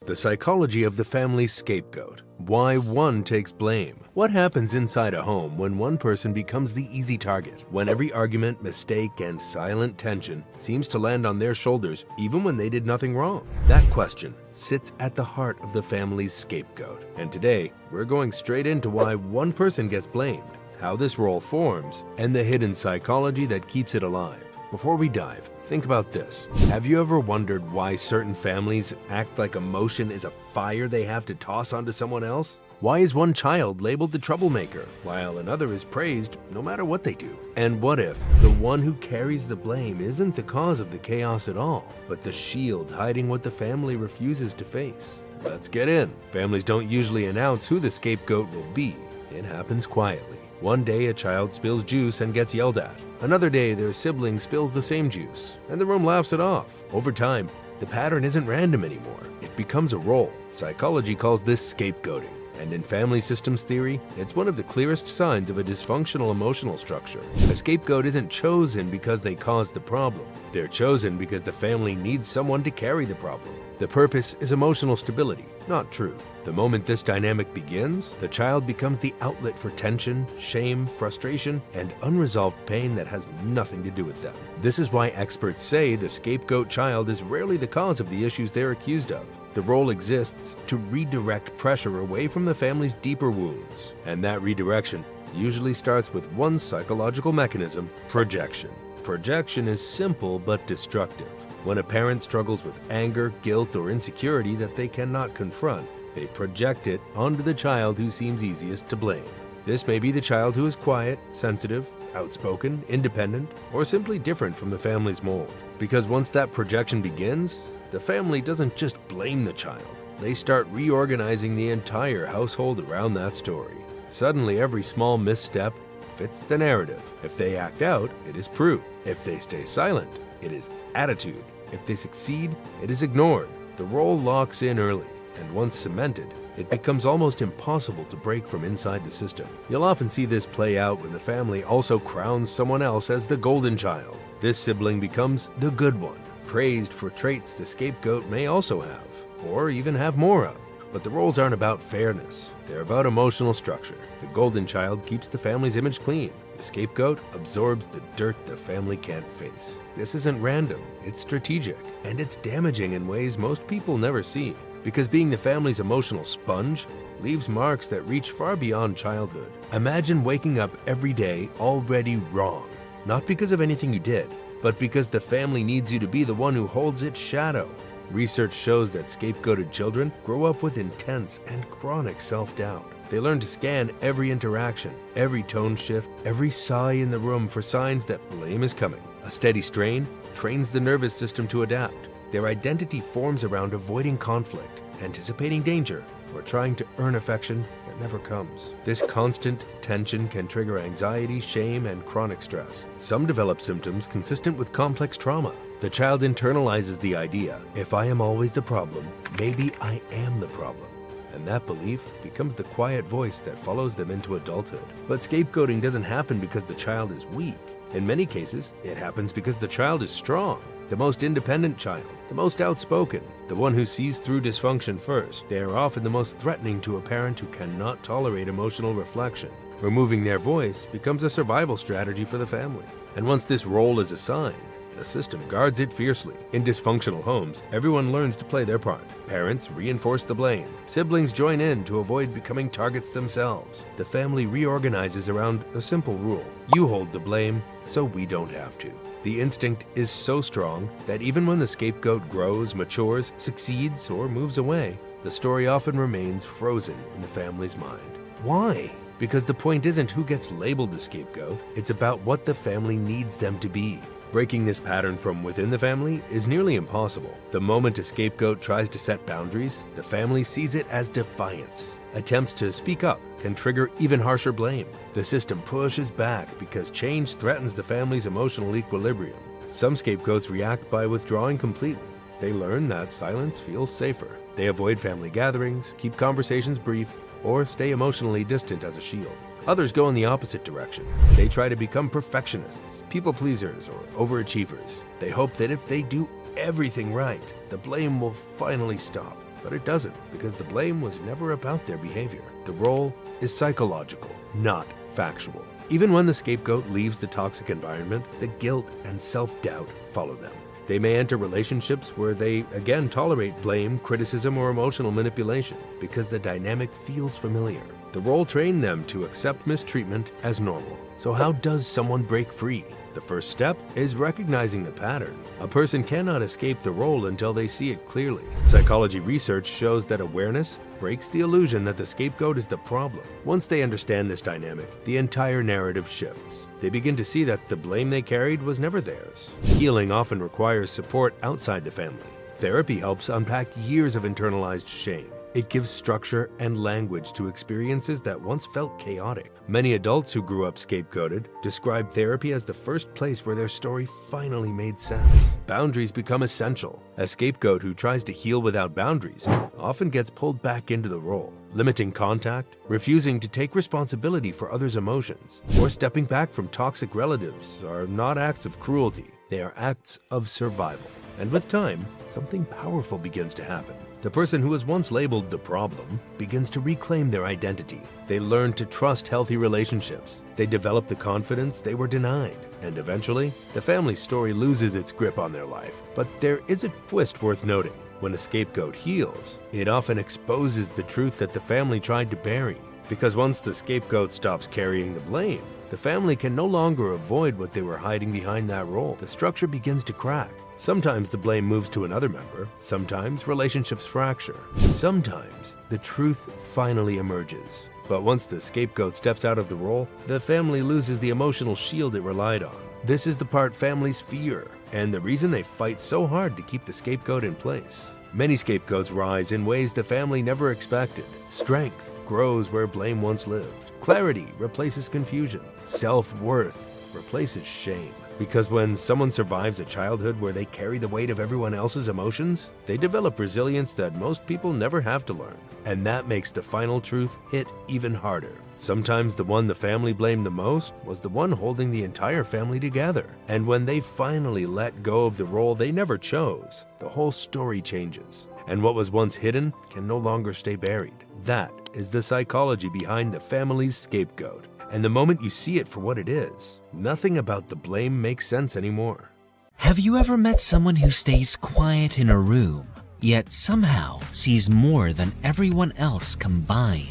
The psychology of the family scapegoat. Why one takes blame. What happens inside a home when one person becomes the easy target? When every argument, mistake, and silent tension seems to land on their shoulders even when they did nothing wrong? That question sits at the heart of the family's scapegoat. And today, we're going straight into why one person gets blamed, how this role forms, and the hidden psychology that keeps it alive. Before we dive, think about this. Have you ever wondered why certain families act like emotion is a fire they have to toss onto someone else? Why is one child labeled the troublemaker, while another is praised no matter what they do? And what if the one who carries the blame isn't the cause of the chaos at all, but the shield hiding what the family refuses to face? Let's get in. Families don't usually announce who the scapegoat will be. It happens quietly. One day a child spills juice and gets yelled at. Another day their sibling spills the same juice, and the room laughs it off. Over time, the pattern isn't random anymore. It becomes a role. Psychology calls this scapegoating. And in family systems theory, it's one of the clearest signs of a dysfunctional emotional structure. A scapegoat isn't chosen because they caused the problem. They're chosen because the family needs someone to carry the problem. The purpose is emotional stability, not truth. The moment this dynamic begins, the child becomes the outlet for tension, shame, frustration, and unresolved pain that has nothing to do with them. This is why experts say the scapegoat child is rarely the cause of the issues they're accused of. The role exists to redirect pressure away from the family's deeper wounds. And that redirection usually starts with one psychological mechanism: projection. Projection is simple but destructive. When a parent struggles with anger, guilt, or insecurity that they cannot confront, they project it onto the child who seems easiest to blame. This may be the child who is quiet, sensitive, outspoken, independent, or simply different from the family's mold. Because once that projection begins, the family doesn't just blame the child. They start reorganizing the entire household around that story. Suddenly, every small misstep fits the narrative. If they act out, it is proof. If they stay silent, it is attitude. If they succeed, it is ignored. The role locks in early, and once cemented, it becomes almost impossible to break from inside the system. You'll often see this play out when the family also crowns someone else as the golden child. This sibling becomes the good one, praised for traits the scapegoat may also have, or even have more of. But the roles aren't about fairness. They're about emotional structure. The golden child keeps the family's image clean. The scapegoat absorbs the dirt the family can't face. This isn't random, it's strategic, and it's damaging in ways most people never see. Because being the family's emotional sponge leaves marks that reach far beyond childhood. Imagine waking up every day already wrong, not because of anything you did, but because the family needs you to be the one who holds its shadow. Research shows that scapegoated children grow up with intense and chronic self-doubt. They learn to scan every interaction, every tone shift, every sigh in the room for signs that blame is coming. A steady strain trains the nervous system to adapt. Their identity forms around avoiding conflict, anticipating danger, or trying to earn affection that never comes. This constant tension can trigger anxiety, shame, and chronic stress. Some develop symptoms consistent with complex trauma. The child internalizes the idea, if I am always the problem, maybe I am the problem. And that belief becomes the quiet voice that follows them into adulthood. But scapegoating doesn't happen because the child is weak. In many cases, it happens because the child is strong. The most independent child, the most outspoken, the one who sees through dysfunction first. They are often the most threatening to a parent who cannot tolerate emotional reflection. Removing their voice becomes a survival strategy for the family. And once this role is assigned, the system guards it fiercely. In dysfunctional homes, everyone learns to play their part. Parents reinforce the blame. Siblings join in to avoid becoming targets themselves. The family reorganizes around a simple rule: you hold the blame, so we don't have to. The instinct is so strong that even when the scapegoat grows, matures, succeeds, or moves away, the story often remains frozen in the family's mind. Why? Because the point isn't who gets labeled the scapegoat, it's about what the family needs them to be. Breaking this pattern from within the family is nearly impossible. The moment a scapegoat tries to set boundaries, the family sees it as defiance. Attempts to speak up can trigger even harsher blame. The system pushes back because change threatens the family's emotional equilibrium. Some scapegoats react by withdrawing completely. They learn that silence feels safer. They avoid family gatherings, keep conversations brief, or stay emotionally distant as a shield. Others go in the opposite direction. They try to become perfectionists, people pleasers, or overachievers. They hope that if they do everything right, the blame will finally stop. but it doesn't, because the blame was never about their behavior. The role is psychological, not factual. Even when the scapegoat leaves the toxic environment, the guilt and self-doubt follow them. They may enter relationships where they again tolerate blame, criticism, or emotional manipulation because the dynamic feels familiar. The role trained them to accept mistreatment as normal. So how does someone break free? The first step is recognizing the pattern. A person cannot escape the role until they see it clearly. Psychology research shows that awareness breaks the illusion that the scapegoat is the problem. Once they understand this dynamic, the entire narrative shifts. They begin to see that the blame they carried was never theirs. Healing often requires support outside the family. Therapy helps unpack years of internalized shame. It gives structure and language to experiences that once felt chaotic. Many adults who grew up scapegoated describe therapy as the first place where their story finally made sense. Boundaries become essential. A scapegoat who tries to heal without boundaries often gets pulled back into the role. Limiting contact, refusing to take responsibility for others' emotions, or stepping back from toxic relatives are not acts of cruelty. They are acts of survival. And with time, something powerful begins to happen. The person who was once labeled the problem begins to reclaim their identity. They learn to trust healthy relationships. They develop the confidence they were denied. And eventually, the family story loses its grip on their life. But there is a twist worth noting. When a scapegoat heals, it often exposes the truth that the family tried to bury. Because once the scapegoat stops carrying the blame, the family can no longer avoid what they were hiding behind that role. The structure begins to crack. Sometimes the blame moves to another member, sometimes relationships fracture, sometimes the truth finally emerges. But once the scapegoat steps out of the role, the family loses the emotional shield it relied on. This is the part families fear, and the reason they fight so hard to keep the scapegoat in place. Many scapegoats rise in ways the family never expected. Strength grows where blame once lived. Clarity replaces confusion. Self-worth replaces shame. Because when someone survives a childhood where they carry the weight of everyone else's emotions, they develop resilience that most people never have to learn. And that makes the final truth hit even harder. Sometimes the one the family blamed the most was the one holding the entire family together. And when they finally let go of the role they never chose, the whole story changes. And what was once hidden can no longer stay buried. That is the psychology behind the family's scapegoat. And the moment you see it for what it is, nothing about the blame makes sense anymore. Have you ever met someone who stays quiet in a room, yet somehow sees more than everyone else combined?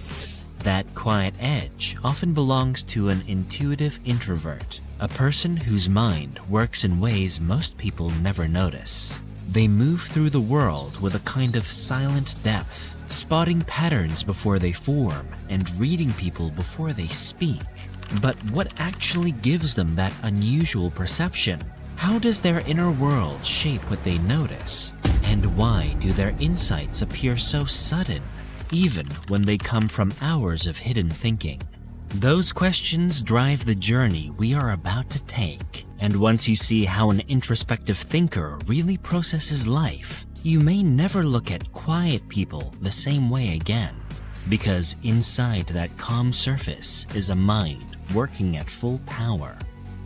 That quiet edge often belongs to an intuitive introvert, a person whose mind works in ways most people never notice. They move through the world with a kind of silent depth, spotting patterns before they form and reading people before they speak. But what actually gives them that unusual perception? How does their inner world shape what they notice? And why do their insights appear so sudden, even when they come from hours of hidden thinking? Those questions drive the journey we are about to take. And once you see how an introspective thinker really processes life, you may never look at quiet people the same way again. Because inside that calm surface is a mind working at full power.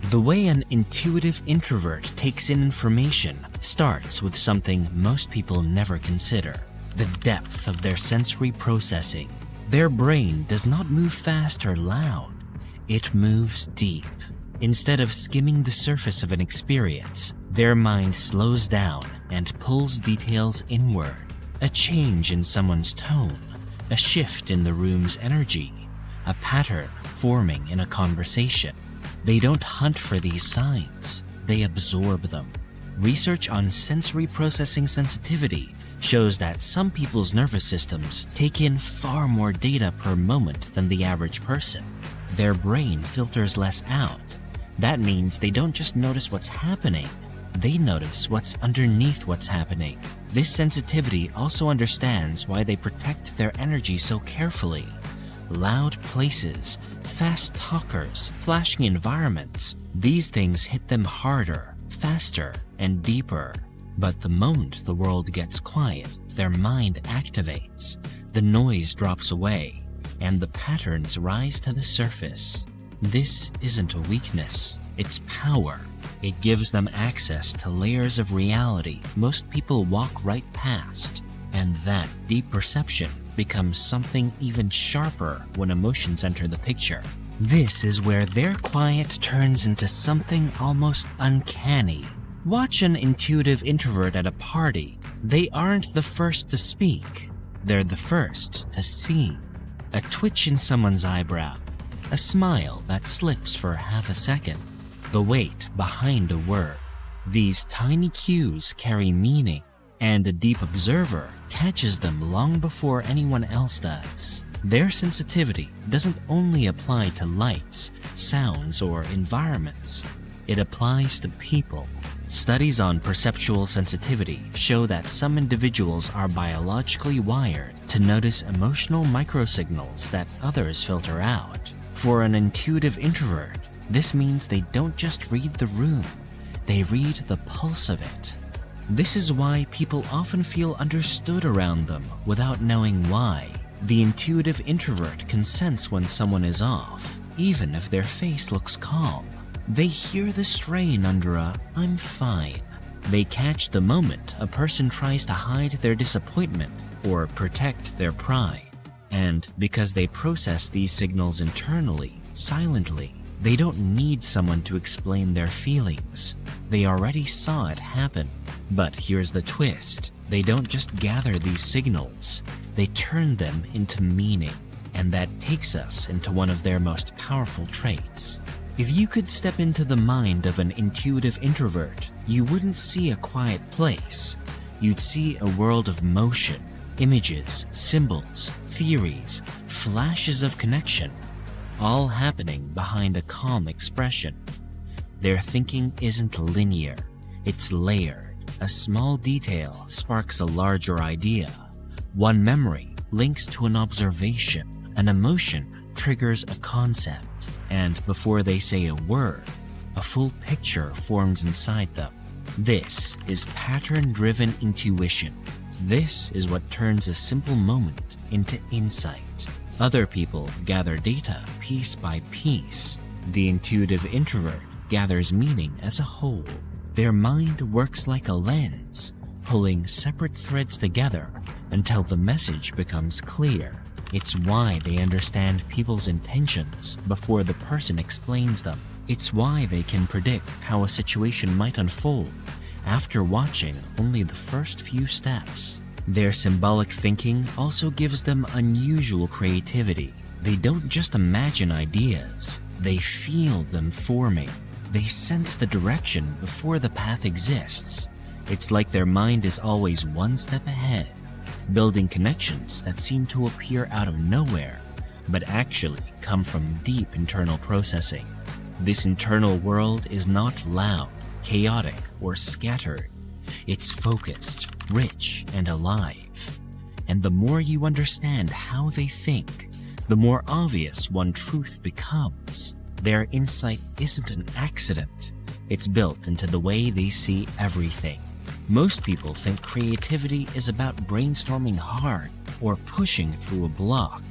The way an intuitive introvert takes in information starts with something most people never consider: the depth of their sensory processing. Their brain does not move fast or loud, it moves deep. Instead of skimming the surface of an experience, their mind slows down and pulls details inward. A change in someone's tone, a shift in the room's energy, a pattern forming in a conversation. They don't hunt for these signs, they absorb them. Research on sensory processing sensitivity shows that some people's nervous systems take in far more data per moment than the average person. Their brain filters less out. That means they don't just notice what's happening, they notice what's underneath what's happening. This sensitivity also understands why they protect their energy so carefully. Loud places, fast talkers, flashing environments, these things hit them harder, faster, and deeper. But the moment the world gets quiet, their mind activates, the noise drops away, and the patterns rise to the surface. This isn't a weakness, it's power. It gives them access to layers of reality most people walk right past. And that deep perception becomes something even sharper when emotions enter the picture. This is where their quiet turns into something almost uncanny. Watch an intuitive introvert at a party. They aren't the first to speak. They're the first to see. A twitch in someone's eyebrow, a smile that slips for half a second, the weight behind a word. These tiny cues carry meaning, and a deep observer catches them long before anyone else does. Their sensitivity doesn't only apply to lights, sounds, or environments. It applies to people. Studies on perceptual sensitivity show that some individuals are biologically wired to notice emotional microsignals that others filter out. For an intuitive introvert, this means they don't just read the room, they read the pulse of it. This is why people often feel understood around them without knowing why. The intuitive introvert can sense when someone is off, even if their face looks calm. They hear the strain under a "I'm fine." They catch the moment a person tries to hide their disappointment or protect their pride. And because they process these signals internally, silently, they don't need someone to explain their feelings. They already saw it happen. But here's the twist. They don't just gather these signals, they turn them into meaning. And that takes us into one of their most powerful traits. If you could step into the mind of an intuitive introvert, you wouldn't see a quiet place. You'd see a world of motion, images, symbols, theories, flashes of connection, all happening behind a calm expression. Their thinking isn't linear, it's layered. A small detail sparks a larger idea. One memory links to an observation. An emotion triggers a concept. And before they say a word, a full picture forms inside them. This is pattern-driven intuition. This is what turns a simple moment into insight. Other people gather data piece by piece. The intuitive introvert gathers meaning as a whole. Their mind works like a lens, pulling separate threads together until the message becomes clear. It's why they understand people's intentions before the person explains them. It's why they can predict how a situation might unfold after watching only the first few steps. Their symbolic thinking also gives them unusual creativity. They don't just imagine ideas, they feel them forming. They sense the direction before the path exists. It's like their mind is always one step ahead, building connections that seem to appear out of nowhere, but actually come from deep internal processing. This internal world is not loud, chaotic, or scattered. It's focused, rich, and alive. And the more you understand how they think, the more obvious one truth becomes. Their insight isn't an accident. It's built into the way they see everything. Most people think creativity is about brainstorming hard or pushing through a block.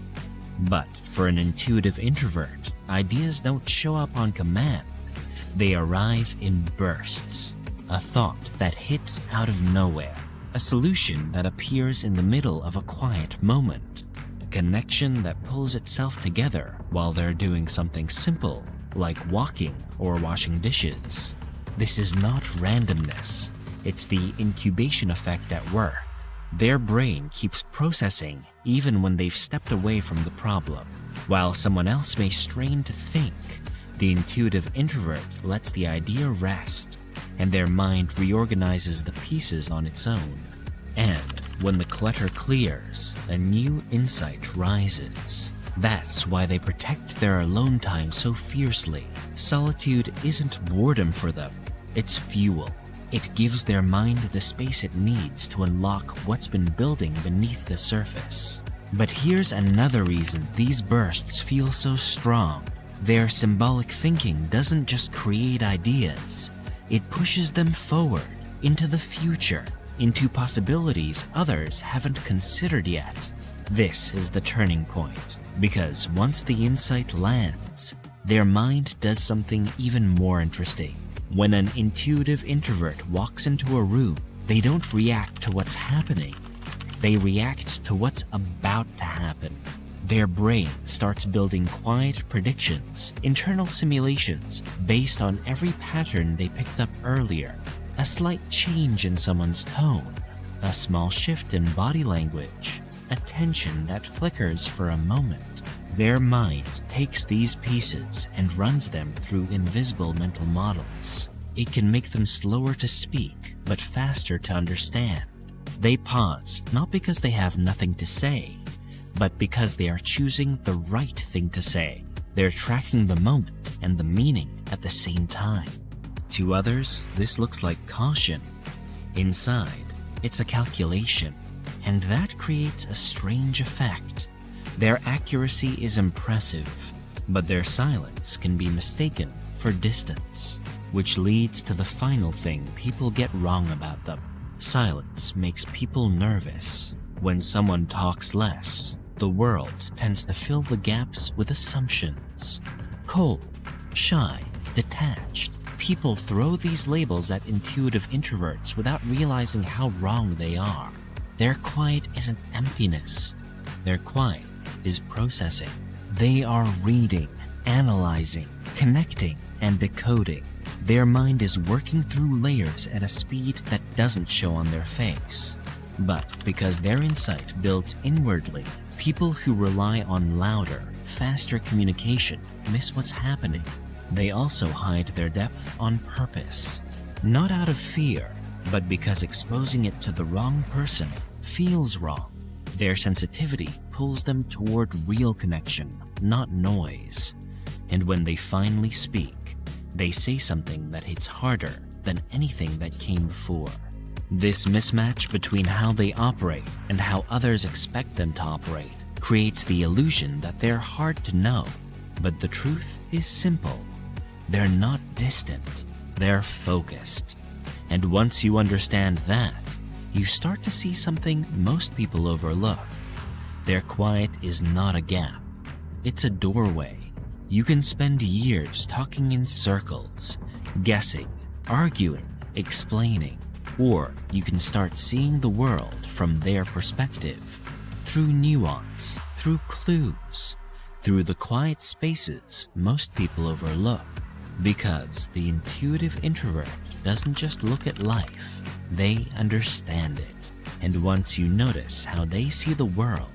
But for an intuitive introvert, ideas don't show up on command. They arrive in bursts. A thought that hits out of nowhere. A solution that appears in the middle of a quiet moment. A connection that pulls itself together while they're doing something simple, like walking or washing dishes. This is not randomness. It's the incubation effect at work. Their brain keeps processing even when they've stepped away from the problem. While someone else may strain to think, the intuitive introvert lets the idea rest, and their mind reorganizes the pieces on its own. And when the clutter clears, a new insight rises. That's why they protect their alone time so fiercely. Solitude isn't boredom for them, it's fuel. It gives their mind the space it needs to unlock what's been building beneath the surface. But here's another reason these bursts feel so strong. Their symbolic thinking doesn't just create ideas, it pushes them forward, into the future, into possibilities others haven't considered yet. This is the turning point, because once the insight lands, their mind does something even more interesting. When an intuitive introvert walks into a room, they don't react to what's happening. They react to what's about to happen. Their brain starts building quiet predictions, internal simulations, based on every pattern they picked up earlier. A slight change in someone's tone, a small shift in body language, a tension that flickers for a moment. Their mind takes these pieces and runs them through invisible mental models. It can make them slower to speak, but faster to understand. They pause, not because they have nothing to say, but because they are choosing the right thing to say. They're tracking the moment and the meaning at the same time. To others, this looks like caution. Inside, it's a calculation, and that creates a strange effect. Their accuracy is impressive, but their silence can be mistaken for distance, which leads to the final thing people get wrong about them. Silence makes people nervous. When someone talks less, the world tends to fill the gaps with assumptions. Cold, shy, detached. People throw these labels at intuitive introverts without realizing how wrong they are. Their quiet isn't emptiness. Their quiet is processing. They are reading, analyzing, connecting, and decoding. Their mind is working through layers at a speed that doesn't show on their face. But because their insight builds inwardly, people who rely on louder, faster communication miss what's happening. They also hide their depth on purpose, not out of fear, but because exposing it to the wrong person feels wrong. Their sensitivity pulls them toward real connection, not noise. And when they finally speak, they say something that hits harder than anything that came before. This mismatch between how they operate and how others expect them to operate creates the illusion that they're hard to know. But the truth is simple. They're not distant, they're focused. And once you understand that, you start to see something most people overlook. Their quiet is not a gap, it's a doorway. You can spend years talking in circles, guessing, arguing, explaining, or you can start seeing the world from their perspective, through nuance, through clues, through the quiet spaces most people overlook. Because the intuitive introvert doesn't just look at life, they understand it. And once you notice how they see the world,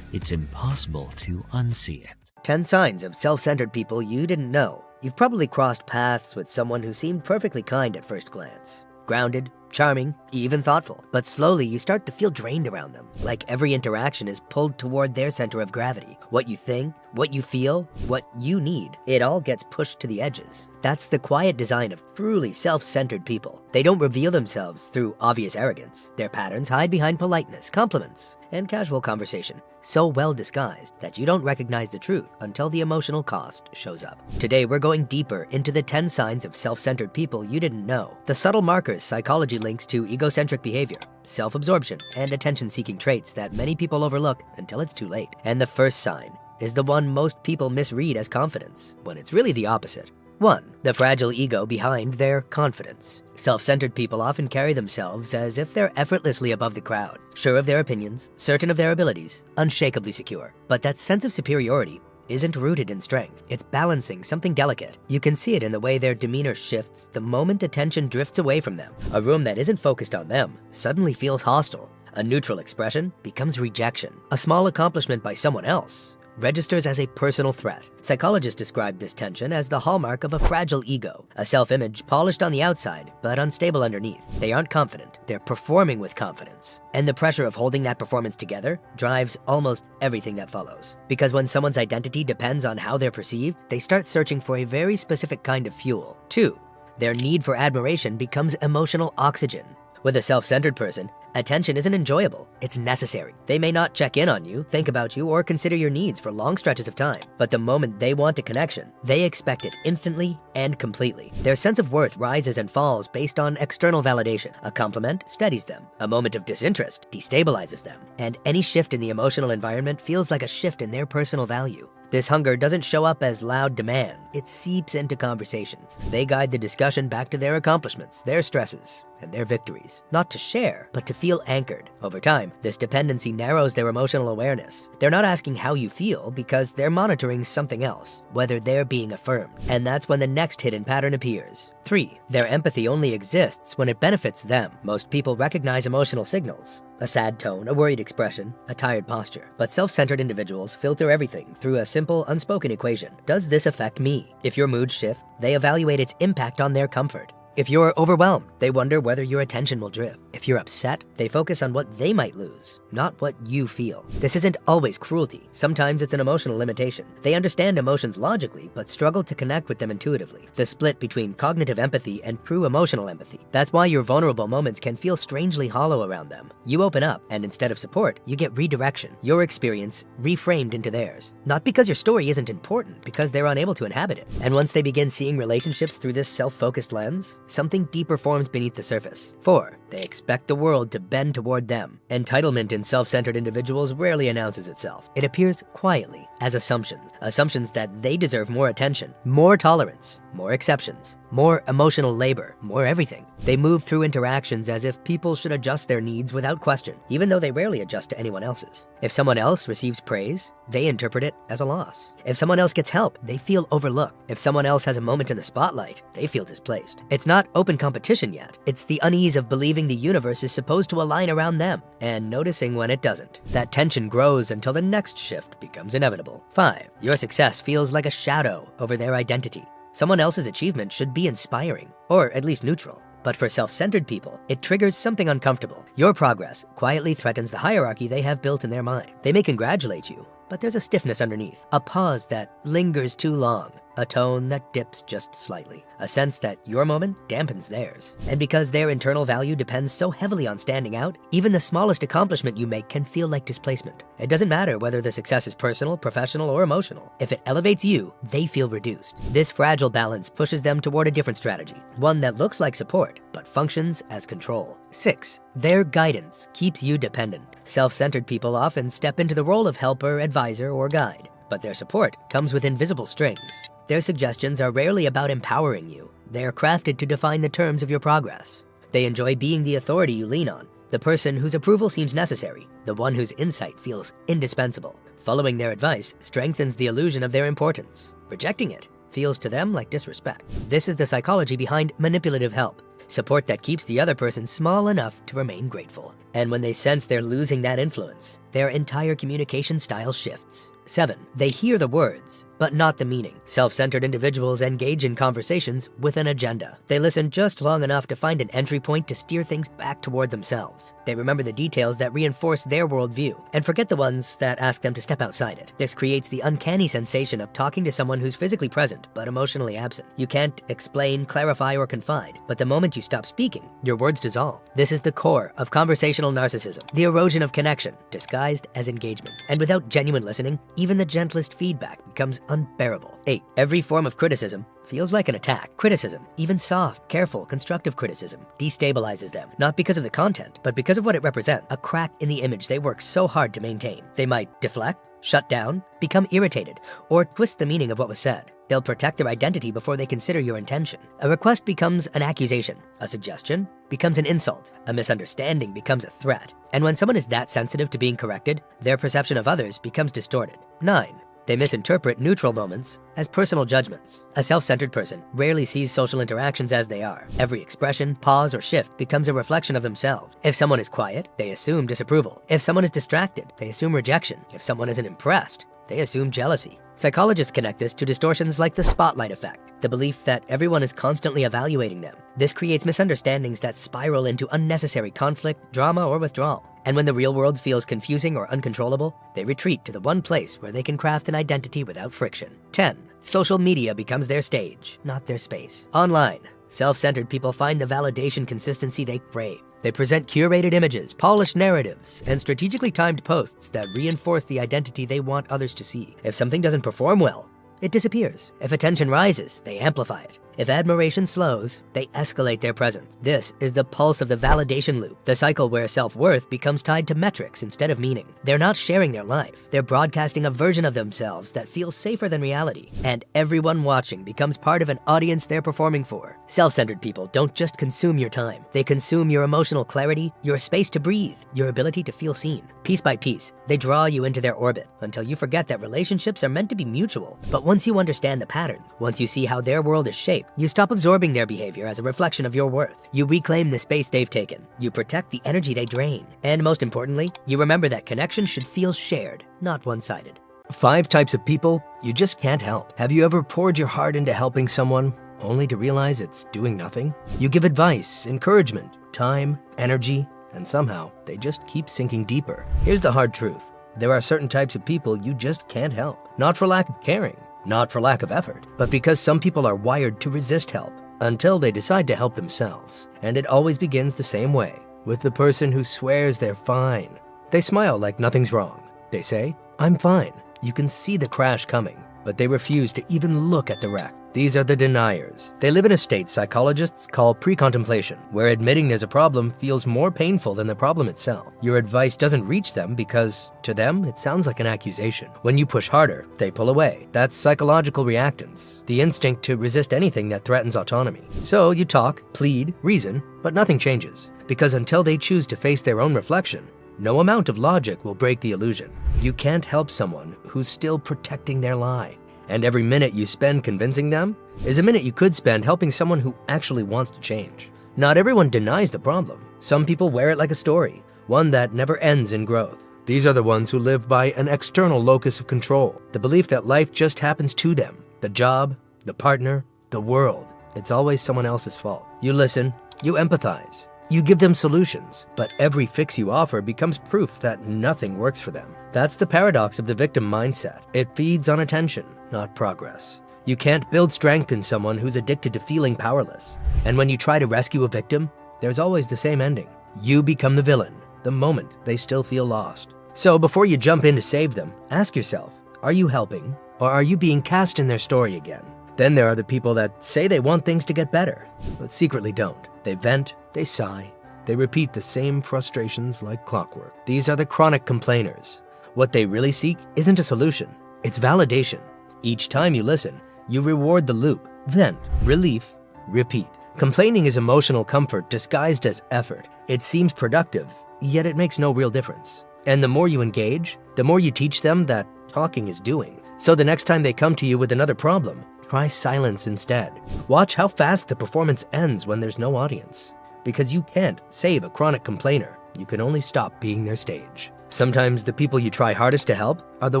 it's impossible to unsee it. 10 signs of self-centered people you didn't know. You've probably crossed paths with someone who seemed perfectly kind at first glance. Grounded, charming, even thoughtful. But slowly you start to feel drained around them. Like every interaction is pulled toward their center of gravity. What you think, what you feel, what you need, it all gets pushed to the edges. That's the quiet design of truly self-centered people. They don't reveal themselves through obvious arrogance. Their patterns hide behind politeness, compliments, and casual conversation, so well disguised that you don't recognize the truth until the emotional cost shows up. Today, we're going deeper into the 10 signs of self-centered people you didn't know. The subtle markers psychology links to egocentric behavior, self-absorption, and attention-seeking traits that many people overlook until it's too late. And the first sign is the one most people misread as confidence, when it's really the opposite. 1. The fragile ego behind their confidence. Self-centered people often carry themselves as if they're effortlessly above the crowd, sure of their opinions, certain of their abilities, unshakably secure. But that sense of superiority isn't rooted in strength. It's balancing something delicate. You can see it in the way their demeanor shifts the moment attention drifts away from them. A room that isn't focused on them suddenly feels hostile. A neutral expression becomes rejection. A small accomplishment by someone else registers as a personal threat. Psychologists describe this tension as the hallmark of a fragile ego, a self-image polished on the outside but unstable underneath. They aren't confident, they're performing with confidence. And the pressure of holding that performance together drives almost everything that follows. Because when someone's identity depends on how they're perceived, they start searching for a very specific kind of fuel. 2. Their need for admiration becomes emotional oxygen. With a self-centered person, attention isn't enjoyable, it's necessary. They may not check in on you, think about you, or consider your needs for long stretches of time. But the moment they want a connection, they expect it instantly and completely. Their sense of worth rises and falls based on external validation. A compliment steadies them. A moment of disinterest destabilizes them. And any shift in the emotional environment feels like a shift in their personal value. This hunger doesn't show up as loud demand. It seeps into conversations. They guide the discussion back to their accomplishments, their stresses, and their victories. Not to share, but to feel anchored. Over time, this dependency narrows their emotional awareness. They're not asking how you feel because they're monitoring something else, whether they're being affirmed. And that's when the next hidden pattern appears. 3. Their empathy only exists when it benefits them. Most people recognize emotional signals. A sad tone, a worried expression, a tired posture. But self-centered individuals filter everything through a simple, unspoken equation. Does this affect me? If your moods shift, they evaluate its impact on their comfort. If you're overwhelmed, they wonder whether your attention will drift. If you're upset, they focus on what they might lose, not what you feel. This isn't always cruelty. Sometimes it's an emotional limitation. They understand emotions logically, but struggle to connect with them intuitively. The split between cognitive empathy and true emotional empathy. That's why your vulnerable moments can feel strangely hollow around them. You open up, and instead of support, you get redirection. Your experience reframed into theirs. Not because your story isn't important, because they're unable to inhabit it. And once they begin seeing relationships through this self-focused lens, something deeper forms beneath the surface. 4. They expect the world to bend toward them. Entitlement in self-centered individuals rarely announces itself. It appears quietly as assumptions. Assumptions that they deserve more attention, more tolerance, more exceptions, more emotional labor, more everything. They move through interactions as if people should adjust their needs without question, even though they rarely adjust to anyone else's. If someone else receives praise, they interpret it as a loss. If someone else gets help, they feel overlooked. If someone else has a moment in the spotlight, they feel displaced. It's not open competition yet. It's the unease of believing the universe is supposed to align around them and noticing when it doesn't. That tension grows until the next shift becomes inevitable. 5. Your success feels like a shadow over their identity. Someone else's achievement should be inspiring, or at least neutral. But for self-centered people, it triggers something uncomfortable. Your progress quietly threatens the hierarchy they have built in their mind. They may congratulate you, but there's a stiffness underneath, a pause that lingers too long, a tone that dips just slightly, a sense that your moment dampens theirs. And because their internal value depends so heavily on standing out, even the smallest accomplishment you make can feel like displacement. It doesn't matter whether the success is personal, professional, or emotional. If it elevates you, they feel reduced. This fragile balance pushes them toward a different strategy, one that looks like support, but functions as control. 6. Their guidance keeps you dependent. Self-centered people often step into the role of helper, advisor, or guide, but their support comes with invisible strings. Their suggestions are rarely about empowering you. They are crafted to define the terms of your progress. They enjoy being the authority you lean on, the person whose approval seems necessary, the one whose insight feels indispensable. Following their advice strengthens the illusion of their importance. Rejecting it feels to them like disrespect. This is the psychology behind manipulative help. Support that keeps the other person small enough to remain grateful. And when they sense they're losing that influence, their entire communication style shifts. 7. They hear the words, but not the meaning. Self-centered individuals engage in conversations with an agenda. They listen just long enough to find an entry point to steer things back toward themselves. They remember the details that reinforce their worldview and forget the ones that ask them to step outside it. This creates the uncanny sensation of talking to someone who's physically present but emotionally absent. You can't explain, clarify, or confide, but the moment you stop speaking, your words dissolve. This is the core of conversational narcissism, the erosion of connection disguised as engagement. And without genuine listening, even the gentlest feedback becomes unbearable. 8. Every form of criticism feels like an attack. Criticism, even soft, careful, constructive criticism, destabilizes them, not because of the content, but because of what it represents, a crack in the image they work so hard to maintain. They might deflect, shut down, become irritated, or twist the meaning of what was said. They'll protect their identity before they consider your intention. A request becomes an accusation. A suggestion becomes an insult. A misunderstanding becomes a threat. And when someone is that sensitive to being corrected, their perception of others becomes distorted. 9. They misinterpret neutral moments as personal judgments. A self-centered person rarely sees social interactions as they are. Every expression, pause, or shift becomes a reflection of themselves. If someone is quiet, they assume disapproval. If someone is distracted, they assume rejection. If someone isn't impressed, they assume jealousy. Psychologists connect this to distortions like the spotlight effect, the belief that everyone is constantly evaluating them. This creates misunderstandings that spiral into unnecessary conflict, drama, or withdrawal. And when the real world feels confusing or uncontrollable, they retreat to the one place where they can craft an identity without friction. 10. Social media becomes their stage, not their space. Online, self-centered people find the validation consistency they crave. They present curated images, polished narratives, and strategically timed posts that reinforce the identity they want others to see. If something doesn't perform well, it disappears. If attention rises, they amplify it. If admiration slows, they escalate their presence. This is the pulse of the validation loop, the cycle where self-worth becomes tied to metrics instead of meaning. They're not sharing their life. They're broadcasting a version of themselves that feels safer than reality. And everyone watching becomes part of an audience they're performing for. Self-centered people don't just consume your time. They consume your emotional clarity, your space to breathe, your ability to feel seen. Piece by piece, they draw you into their orbit until you forget that relationships are meant to be mutual. But once you understand the patterns, once you see how their world is shaped, you stop absorbing their behavior as a reflection of your worth. You reclaim the space they've taken. You protect the energy they drain. And most importantly, you remember that connection should feel shared, not one-sided. 5 types of people you just can't help. Have you ever poured your heart into helping someone only to realize it's doing nothing? You give advice, encouragement, time, energy, and somehow they just keep sinking deeper. Here's the hard truth. There are certain types of people you just can't help. Not for lack of caring, not for lack of effort, but because some people are wired to resist help until they decide to help themselves. And it always begins the same way, with the person who swears they're fine. They smile like nothing's wrong. They say, "I'm fine." You can see the crash coming, but they refuse to even look at the wreck. These are the deniers. They live in a state psychologists call pre-contemplation, where admitting there's a problem feels more painful than the problem itself. Your advice doesn't reach them because, to them, it sounds like an accusation. When you push harder, they pull away. That's psychological reactance, the instinct to resist anything that threatens autonomy. So you talk, plead, reason, but nothing changes. Because until they choose to face their own reflection, no amount of logic will break the illusion. You can't help someone who's still protecting their lie. And every minute you spend convincing them is a minute you could spend helping someone who actually wants to change. Not everyone denies the problem. Some people wear it like a story, one that never ends in growth. These are the ones who live by an external locus of control, the belief that life just happens to them. The job, the partner, the world. It's always someone else's fault. You listen, you empathize, you give them solutions, but every fix you offer becomes proof that nothing works for them. That's the paradox of the victim mindset. It feeds on attention, not progress. You can't build strength in someone who's addicted to feeling powerless. And when you try to rescue a victim, there's always the same ending. You become the villain the moment they still feel lost. So before you jump in to save them, ask yourself, are you helping or are you being cast in their story again? Then there are the people that say they want things to get better, but secretly don't. They vent, they sigh, they repeat the same frustrations like clockwork. These are the chronic complainers. What they really seek isn't a solution, it's validation. Each time you listen, you reward the loop. Vent, relief, repeat. Complaining is emotional comfort disguised as effort. It seems productive, yet it makes no real difference. And the more you engage, the more you teach them that talking is doing. So the next time they come to you with another problem, try silence instead. Watch how fast the performance ends when there's no audience. Because you can't save a chronic complainer. You can only stop being their stage. Sometimes the people you try hardest to help are the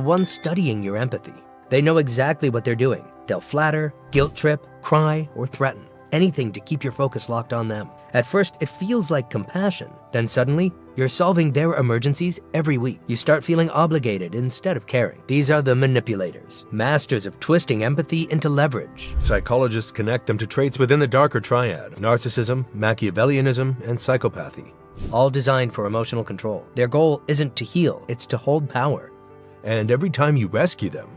ones studying your empathy. They know exactly what they're doing. They'll flatter, guilt trip, cry, or threaten. Anything to keep your focus locked on them. At first, it feels like compassion. Then suddenly, you're solving their emergencies every week. You start feeling obligated instead of caring. These are the manipulators, masters of twisting empathy into leverage. Psychologists connect them to traits within the darker triad: narcissism, Machiavellianism, and psychopathy. All designed for emotional control. Their goal isn't to heal, it's to hold power. And every time you rescue them,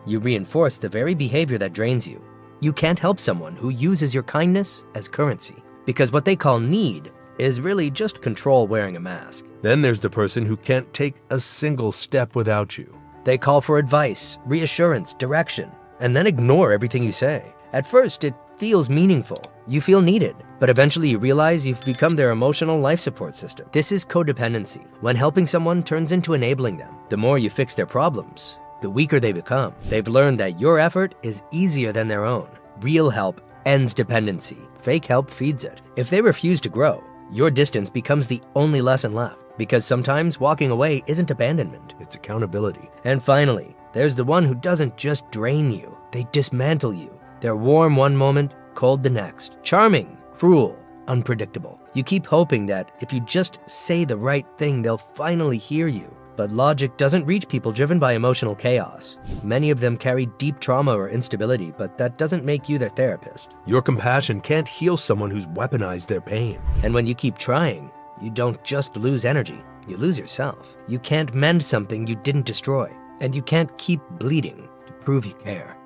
you reinforce the very behavior that drains you. You can't help someone who uses your kindness as currency, because what they call need is really just control wearing a mask. Then there's the person who can't take a single step without you. They call for advice, reassurance, direction, and then ignore everything you say. At first, it feels meaningful. You feel needed, but eventually you realize you've become their emotional life support system. This is codependency, when helping someone turns into enabling them. The more you fix their problems, the weaker they become. They've learned that your effort is easier than their own. Real help ends dependency. Fake help feeds it. If they refuse to grow, your distance becomes the only lesson left, because sometimes walking away isn't abandonment, it's accountability. And finally, there's the one who doesn't just drain you, they dismantle you. They're warm one moment, cold the next. Charming, cruel, unpredictable. You keep hoping that if you just say the right thing, they'll finally hear you. But logic doesn't reach people driven by emotional chaos. Many of them carry deep trauma or instability, but that doesn't make you their therapist. Your compassion can't heal someone who's weaponized their pain. And when you keep trying, you don't just lose energy, you lose yourself. You can't mend something you didn't destroy, and you can't keep bleeding to prove you care.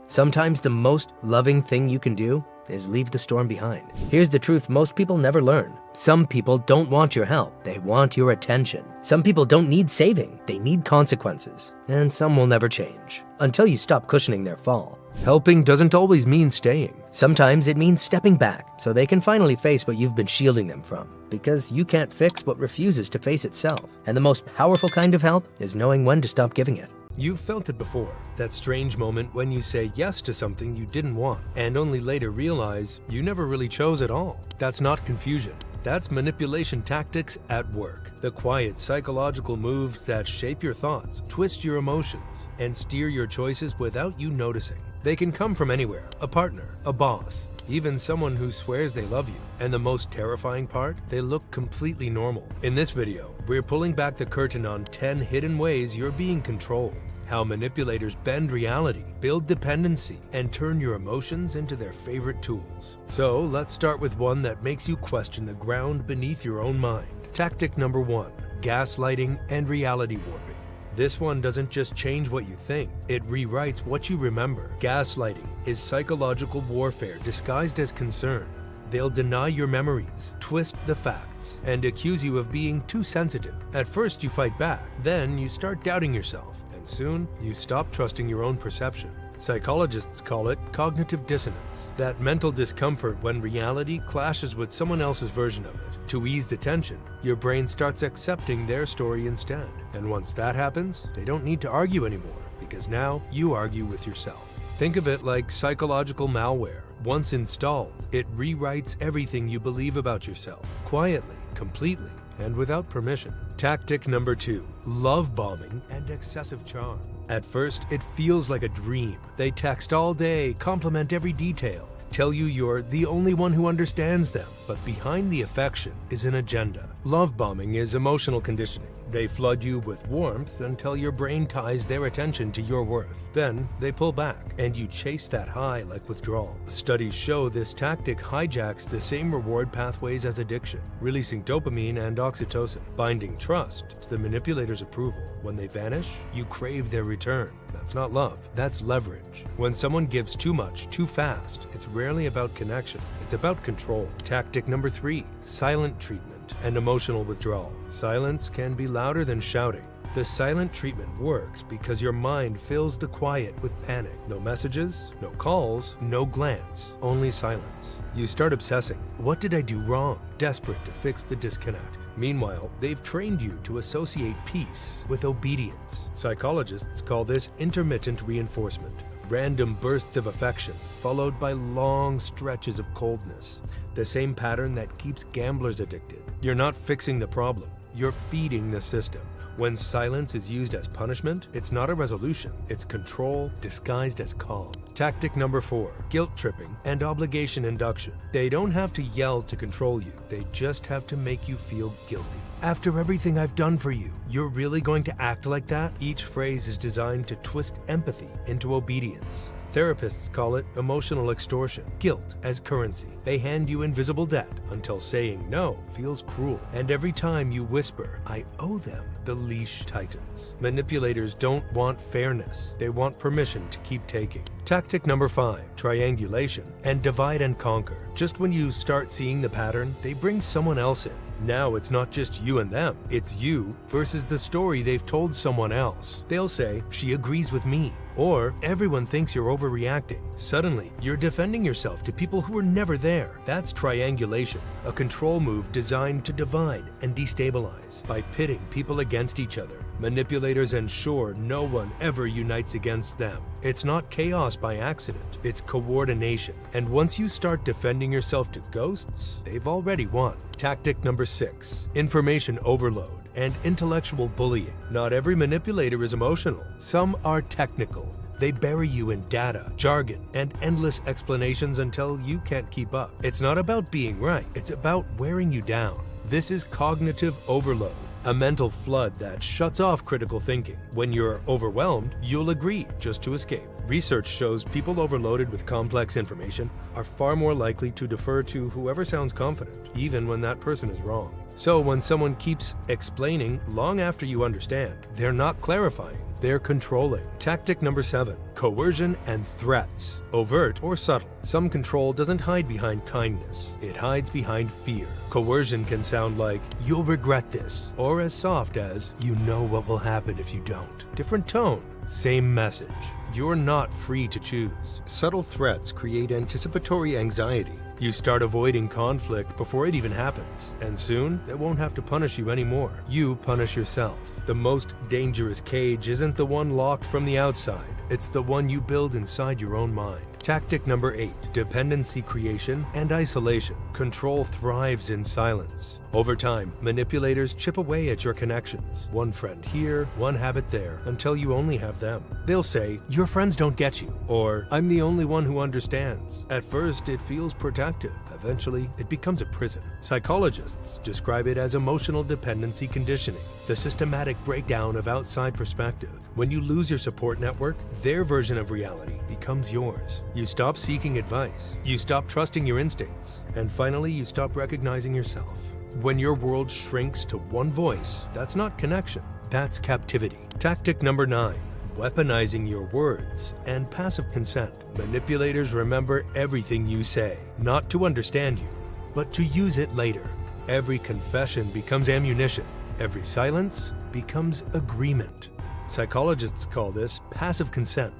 Sometimes the most loving thing you can do is leave the storm behind. Here's the truth most people never learn. Some people don't want your help, they want your attention. Some people don't need saving, they need consequences. And some will never change, until you stop cushioning their fall. Helping doesn't always mean staying. Sometimes it means stepping back, so they can finally face what you've been shielding them from. Because you can't fix what refuses to face itself. And the most powerful kind of help is knowing when to stop giving it. You've felt it before, that strange moment when you say yes to something you didn't want, and only later realize you never really chose at all. That's not confusion. That's manipulation tactics at work. The quiet psychological moves that shape your thoughts, twist your emotions, and steer your choices without you noticing. They can come from anywhere: a partner, a boss, even someone who swears they love you. And the most terrifying part? They look completely normal. In this video, we're pulling back the curtain on 10 hidden ways you're being controlled. How manipulators bend reality, build dependency, and turn your emotions into their favorite tools. So let's start with one that makes you question the ground beneath your own mind. Tactic number 1, gaslighting and reality warping. This one doesn't just change what you think, it rewrites what you remember. Gaslighting is psychological warfare disguised as concern. They'll deny your memories, twist the facts, and accuse you of being too sensitive. At first you fight back, then you start doubting yourself, and soon you stop trusting your own perception. Psychologists call it cognitive dissonance, that mental discomfort when reality clashes with someone else's version of it. To ease the tension, your brain starts accepting their story instead. And once that happens, they don't need to argue anymore, because now you argue with yourself. Think of it like psychological malware. Once installed, it rewrites everything you believe about yourself, quietly, completely, and without permission. Tactic number 2, love bombing and excessive charm. At first, it feels like a dream. They text all day, compliment every detail, tell you you're the only one who understands them. But behind the affection is an agenda. Love bombing is emotional conditioning. They flood you with warmth until your brain ties their attention to your worth. Then they pull back, and you chase that high like withdrawal. Studies show this tactic hijacks the same reward pathways as addiction, releasing dopamine and oxytocin, binding trust to the manipulator's approval. When they vanish, you crave their return. That's not love, that's leverage. When someone gives too much, too fast, it's rarely about connection, it's about control. Tactic number 3, silent treatment and emotional withdrawal. Silence can be louder than shouting. The silent treatment works because your mind fills the quiet with panic. No messages, no calls, no glance, only silence. You start obsessing. What did I do wrong? Desperate to fix the disconnect. Meanwhile, they've trained you to associate peace with obedience. Psychologists call this intermittent reinforcement. Random bursts of affection, followed by long stretches of coldness. The same pattern that keeps gamblers addicted. You're not fixing the problem, you're feeding the system. When silence is used as punishment, it's not a resolution, it's control disguised as calm. Tactic number 4, guilt tripping and obligation induction. They don't have to yell to control you, they just have to make you feel guilty. After everything I've done for you, you're really going to act like that? Each phrase is designed to twist empathy into obedience. Therapists call it emotional extortion, guilt as currency. They hand you invisible debt until saying no feels cruel. And every time you whisper, I owe them, the leash tightens. Manipulators don't want fairness. They want permission to keep taking. Tactic number 5, triangulation and divide and conquer. Just when you start seeing the pattern, they bring someone else in. Now it's not just you and them, it's you versus the story they've told someone else. They'll say, she agrees with me, or everyone thinks you're overreacting. Suddenly, you're defending yourself to people who were never there. That's triangulation, a control move designed to divide and destabilize. By pitting people against each other, manipulators ensure no one ever unites against them. It's not chaos by accident, it's coordination. And once you start defending yourself to ghosts, they've already won. Tactic number 6, information overload and intellectual bullying. Not every manipulator is emotional. Some are technical. They bury you in data, jargon, and endless explanations until you can't keep up. It's not about being right, it's about wearing you down. This is cognitive overload, a mental flood that shuts off critical thinking. When you're overwhelmed, you'll agree just to escape. Research shows people overloaded with complex information are far more likely to defer to whoever sounds confident, even when that person is wrong. So when someone keeps explaining long after you understand, they're not clarifying, they're controlling. Tactic number 7, coercion and threats. Overt or subtle. Some control doesn't hide behind kindness, it hides behind fear. Coercion can sound like, "You'll regret this," or as soft as, "You know what will happen if you don't." Different tone, same message. You're not free to choose. Subtle threats create anticipatory anxiety. You start avoiding conflict before it even happens, and soon they won't have to punish you anymore. You punish yourself. The most dangerous cage isn't the one locked from the outside, it's the one you build inside your own mind. Tactic number 8, dependency creation and isolation. Control thrives in silence. Over time, manipulators chip away at your connections. One friend here, one habit there, until you only have them. They'll say, "Your friends don't get you," or "I'm the only one who understands." At first, it feels protective. Eventually, it becomes a prison. Psychologists describe it as emotional dependency conditioning, the systematic breakdown of outside perspective. When you lose your support network, their version of reality becomes yours. You stop seeking advice, you stop trusting your instincts, and finally, you stop recognizing yourself. When your world shrinks to one voice, that's not connection, that's captivity. Tactic number 9, weaponizing your words and passive consent. Manipulators remember everything you say, not to understand you, but to use it later. Every confession becomes ammunition. Every silence becomes agreement. Psychologists call this passive consent,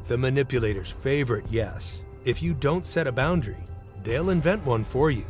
the manipulator's favorite yes. If you don't set a boundary, they'll invent one for you.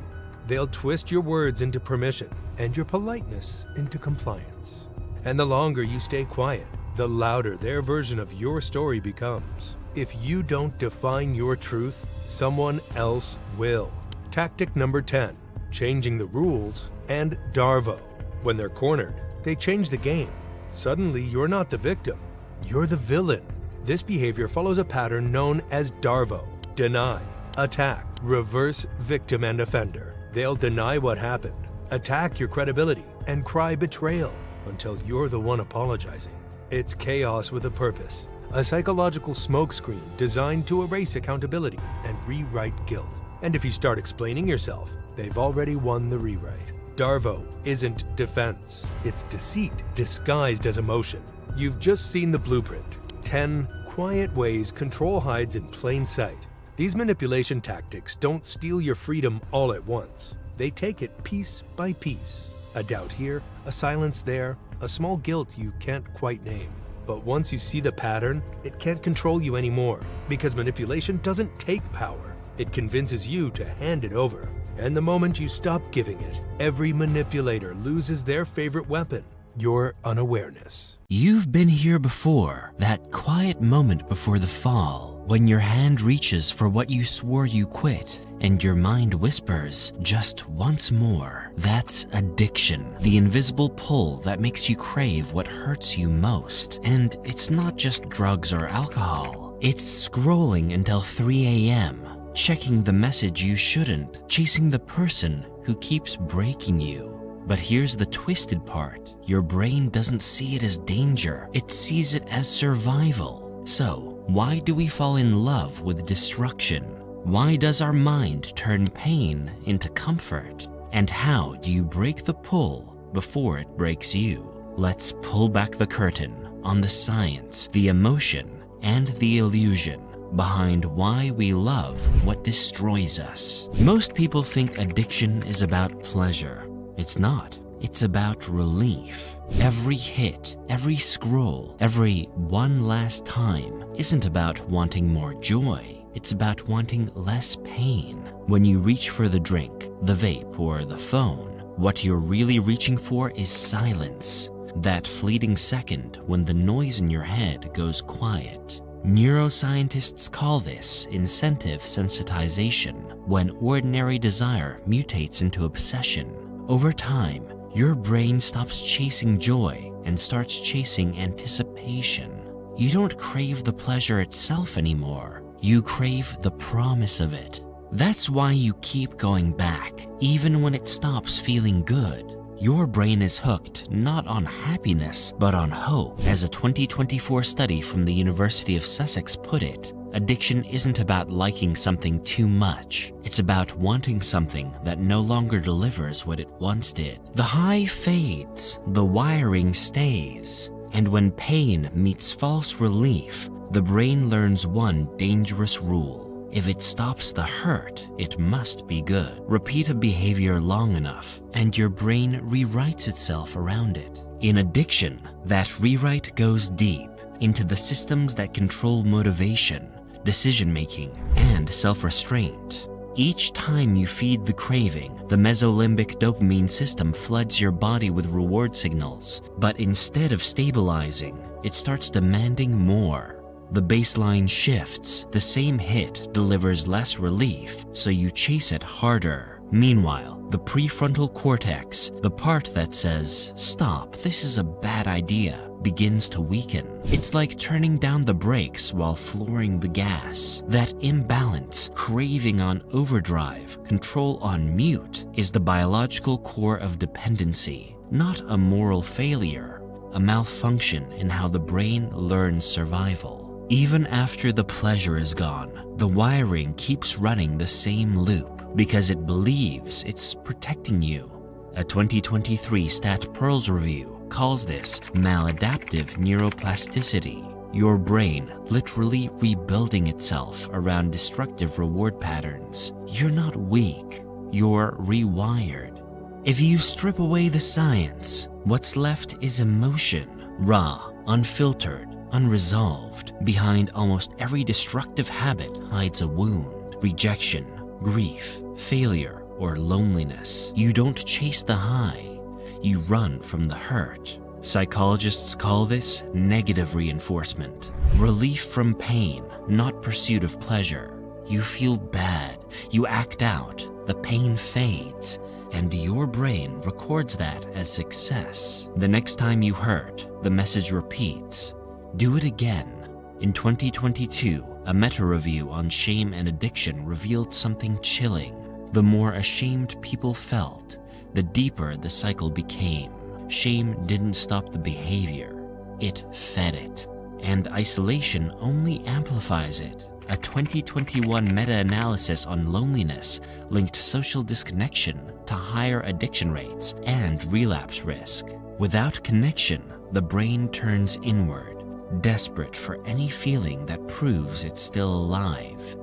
They'll twist your words into permission and your politeness into compliance. And the longer you stay quiet, the louder their version of your story becomes. If you don't define your truth, someone else will. Tactic number 10, changing the rules and Darvo. When they're cornered, they change the game. Suddenly, you're not the victim, you're the villain. This behavior follows a pattern known as Darvo: deny, attack, reverse victim and offender. They'll deny what happened, attack your credibility, and cry betrayal until you're the one apologizing. It's chaos with a purpose, a psychological smokescreen designed to erase accountability and rewrite guilt. And if you start explaining yourself, they've already won the rewrite. Darvo isn't defense, it's deceit disguised as emotion. You've just seen the blueprint: 10 quiet ways control hides in plain sight. These manipulation tactics don't steal your freedom all at once. They take it piece by piece. A doubt here, a silence there, a small guilt you can't quite name. But once you see the pattern, it can't control you anymore, because manipulation doesn't take power. It convinces you to hand it over. And the moment you stop giving it, every manipulator loses their favorite weapon: your unawareness. You've been here before, that quiet moment before the fall, when your hand reaches for what you swore you quit, and your mind whispers, just once more. That's addiction, the invisible pull that makes you crave what hurts you most. And it's not just drugs or alcohol. It's scrolling until 3 a.m., checking the message you shouldn't, chasing the person who keeps breaking you. But here's the twisted part. Your brain doesn't see it as danger, it sees it as survival. So, why do we fall in love with destruction? Why does our mind turn pain into comfort? And how do you break the pull before it breaks you? Let's pull back the curtain on the science, the emotion, and the illusion behind why we love what destroys us. Most people think addiction is about pleasure. It's not. It's about relief. Every hit, every scroll, every one last time isn't about wanting more joy. It's about wanting less pain. When you reach for the drink, the vape, or the phone, what you're really reaching for is silence. That fleeting second when the noise in your head goes quiet. Neuroscientists call this incentive sensitization, when ordinary desire mutates into obsession. Over time, your brain stops chasing joy and starts chasing anticipation. You don't crave the pleasure itself anymore. You crave the promise of it. That's why you keep going back, even when it stops feeling good. Your brain is hooked not on happiness, but on hope. As a 2024 study from the University of Sussex put it, Addiction isn't about liking something too much. It's about wanting something that no longer delivers what it once did. The high fades, the wiring stays. And when pain meets false relief, the brain learns one dangerous rule. If it stops the hurt, it must be good. Repeat a behavior long enough, and your brain rewrites itself around it. In addiction, that rewrite goes deep into the systems that control motivation, decision-making, and self-restraint. Each time you feed the craving, the mesolimbic dopamine system floods your body with reward signals. But instead of stabilizing, it starts demanding more. The baseline shifts. The same hit delivers less relief, so you chase it harder. Meanwhile, the prefrontal cortex, the part that says, "Stop, this is a bad idea," begins to weaken. It's like turning down the brakes while flooring the gas. That imbalance, craving on overdrive, control on mute, is the biological core of dependency, not a moral failure, a malfunction in how the brain learns survival. Even after the pleasure is gone, the wiring keeps running the same loop because it believes it's protecting you. A 2023 Stat Pearls review calls this maladaptive neuroplasticity, your brain literally rebuilding itself around destructive reward patterns. You're not weak, you're rewired. If you strip away the science, what's left is emotion, raw, unfiltered, unresolved. Behind almost every destructive habit hides a wound, rejection, grief, failure, or loneliness. You don't chase the high, you run from the hurt. Psychologists call this negative reinforcement, relief from pain, not pursuit of pleasure. You feel bad, you act out, the pain fades, and your brain records that as success. The next time you hurt, the message repeats. Do it again. In 2022, a meta-review on shame and addiction revealed something chilling. The more ashamed people felt, the deeper the cycle became. Shame didn't stop the behavior, it fed it. And isolation only amplifies it. A 2021 meta-analysis on loneliness linked social disconnection to higher addiction rates and relapse risk. Without connection, the brain turns inward, desperate for any feeling that proves it's still alive,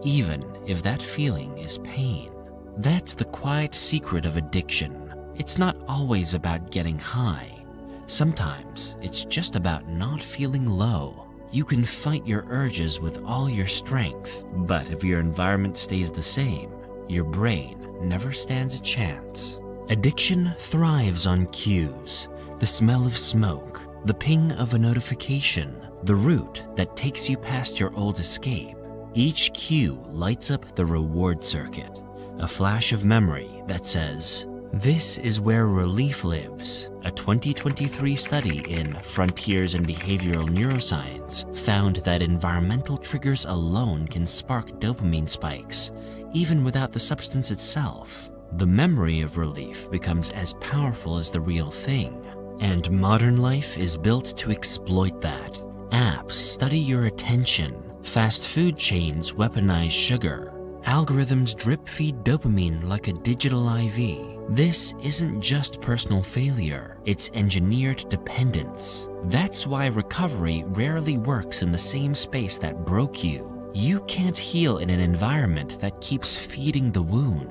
even if that feeling is pain. That's the quiet secret of addiction. It's not always about getting high. Sometimes it's just about not feeling low. You can fight your urges with all your strength, but if your environment stays the same, your brain never stands a chance. Addiction thrives on cues, the smell of smoke, the ping of a notification, the route that takes you past your old escape. Each cue lights up the reward circuit, a flash of memory that says, "This is where relief lives." A 2023 study in Frontiers in Behavioral Neuroscience found that environmental triggers alone can spark dopamine spikes, even without the substance itself. The memory of relief becomes as powerful as the real thing. And modern life is built to exploit that. Apps study your attention. Fast food chains weaponize sugar. Algorithms drip feed dopamine like a digital IV. This isn't just personal failure, it's engineered dependence. That's why recovery rarely works in the same space that broke you. You can't heal in an environment that keeps feeding the wound.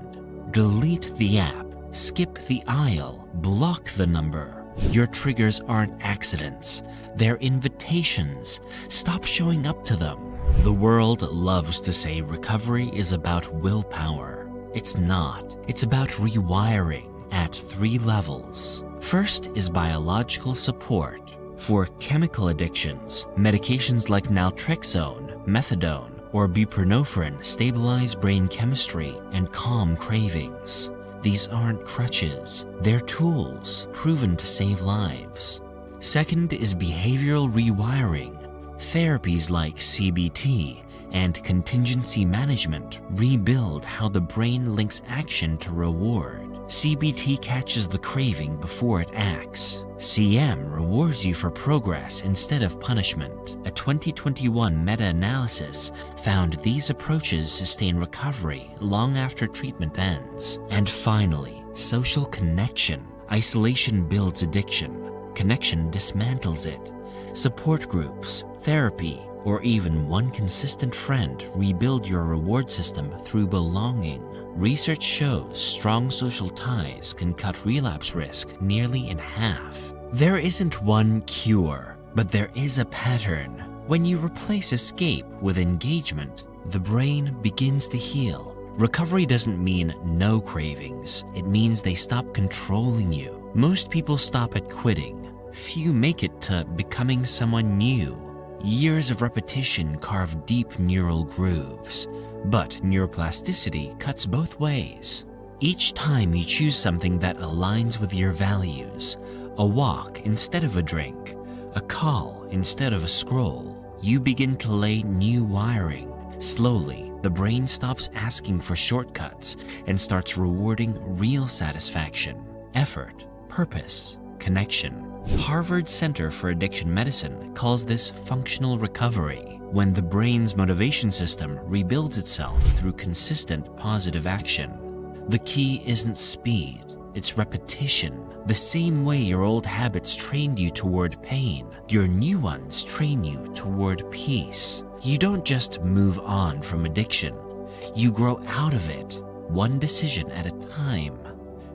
Delete the app, skip the aisle, block the number. Your triggers aren't accidents, they're invitations. Stop showing up to them. The world loves to say recovery is about willpower. It's not. It's about rewiring at 3 levels. First is biological support. For chemical addictions, medications like naltrexone, methadone, or buprenorphine stabilize brain chemistry and calm cravings. These aren't crutches, they're tools proven to save lives. Second is behavioral rewiring. Therapies like CBT and contingency management rebuild how the brain links action to reward. CBT catches the craving before it acts. CM rewards you for progress instead of punishment. A 2021 meta-analysis found these approaches sustain recovery long after treatment ends. And finally, social connection. Isolation builds addiction. Connection dismantles it. Support groups, therapy, or even one consistent friend rebuild your reward system through belonging. Research shows strong social ties can cut relapse risk nearly in half. There isn't one cure, but there is a pattern. When you replace escape with engagement, the brain begins to heal. Recovery doesn't mean no cravings. It means they stop controlling you. Most people stop at quitting. Few make it to becoming someone new. Years of repetition carve deep neural grooves, but neuroplasticity cuts both ways. Each time you choose something that aligns with your values, a walk instead of a drink, a call instead of a scroll, you begin to lay new wiring. Slowly, the brain stops asking for shortcuts and starts rewarding real satisfaction, effort, purpose, connection. Harvard Center for Addiction Medicine calls this functional recovery, when the brain's motivation system rebuilds itself through consistent positive action. The key isn't speed, it's repetition. The same way your old habits trained you toward pain, your new ones train you toward peace. You don't just move on from addiction, you grow out of it, one decision at a time.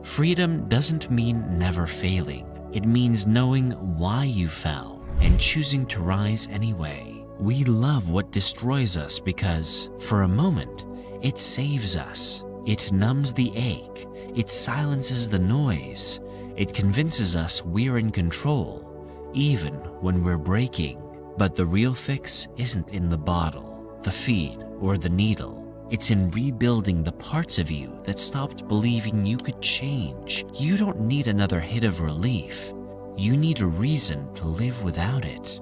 Freedom doesn't mean never failing. It means knowing why you fell and choosing to rise anyway. We love what destroys us because, for a moment, it saves us. It numbs the ache. It silences the noise. It convinces us we're in control, even when we're breaking. But the real fix isn't in the bottle, the feed, or the needle. It's in rebuilding the parts of you that stopped believing you could change. You don't need another hit of relief. You need a reason to live without it.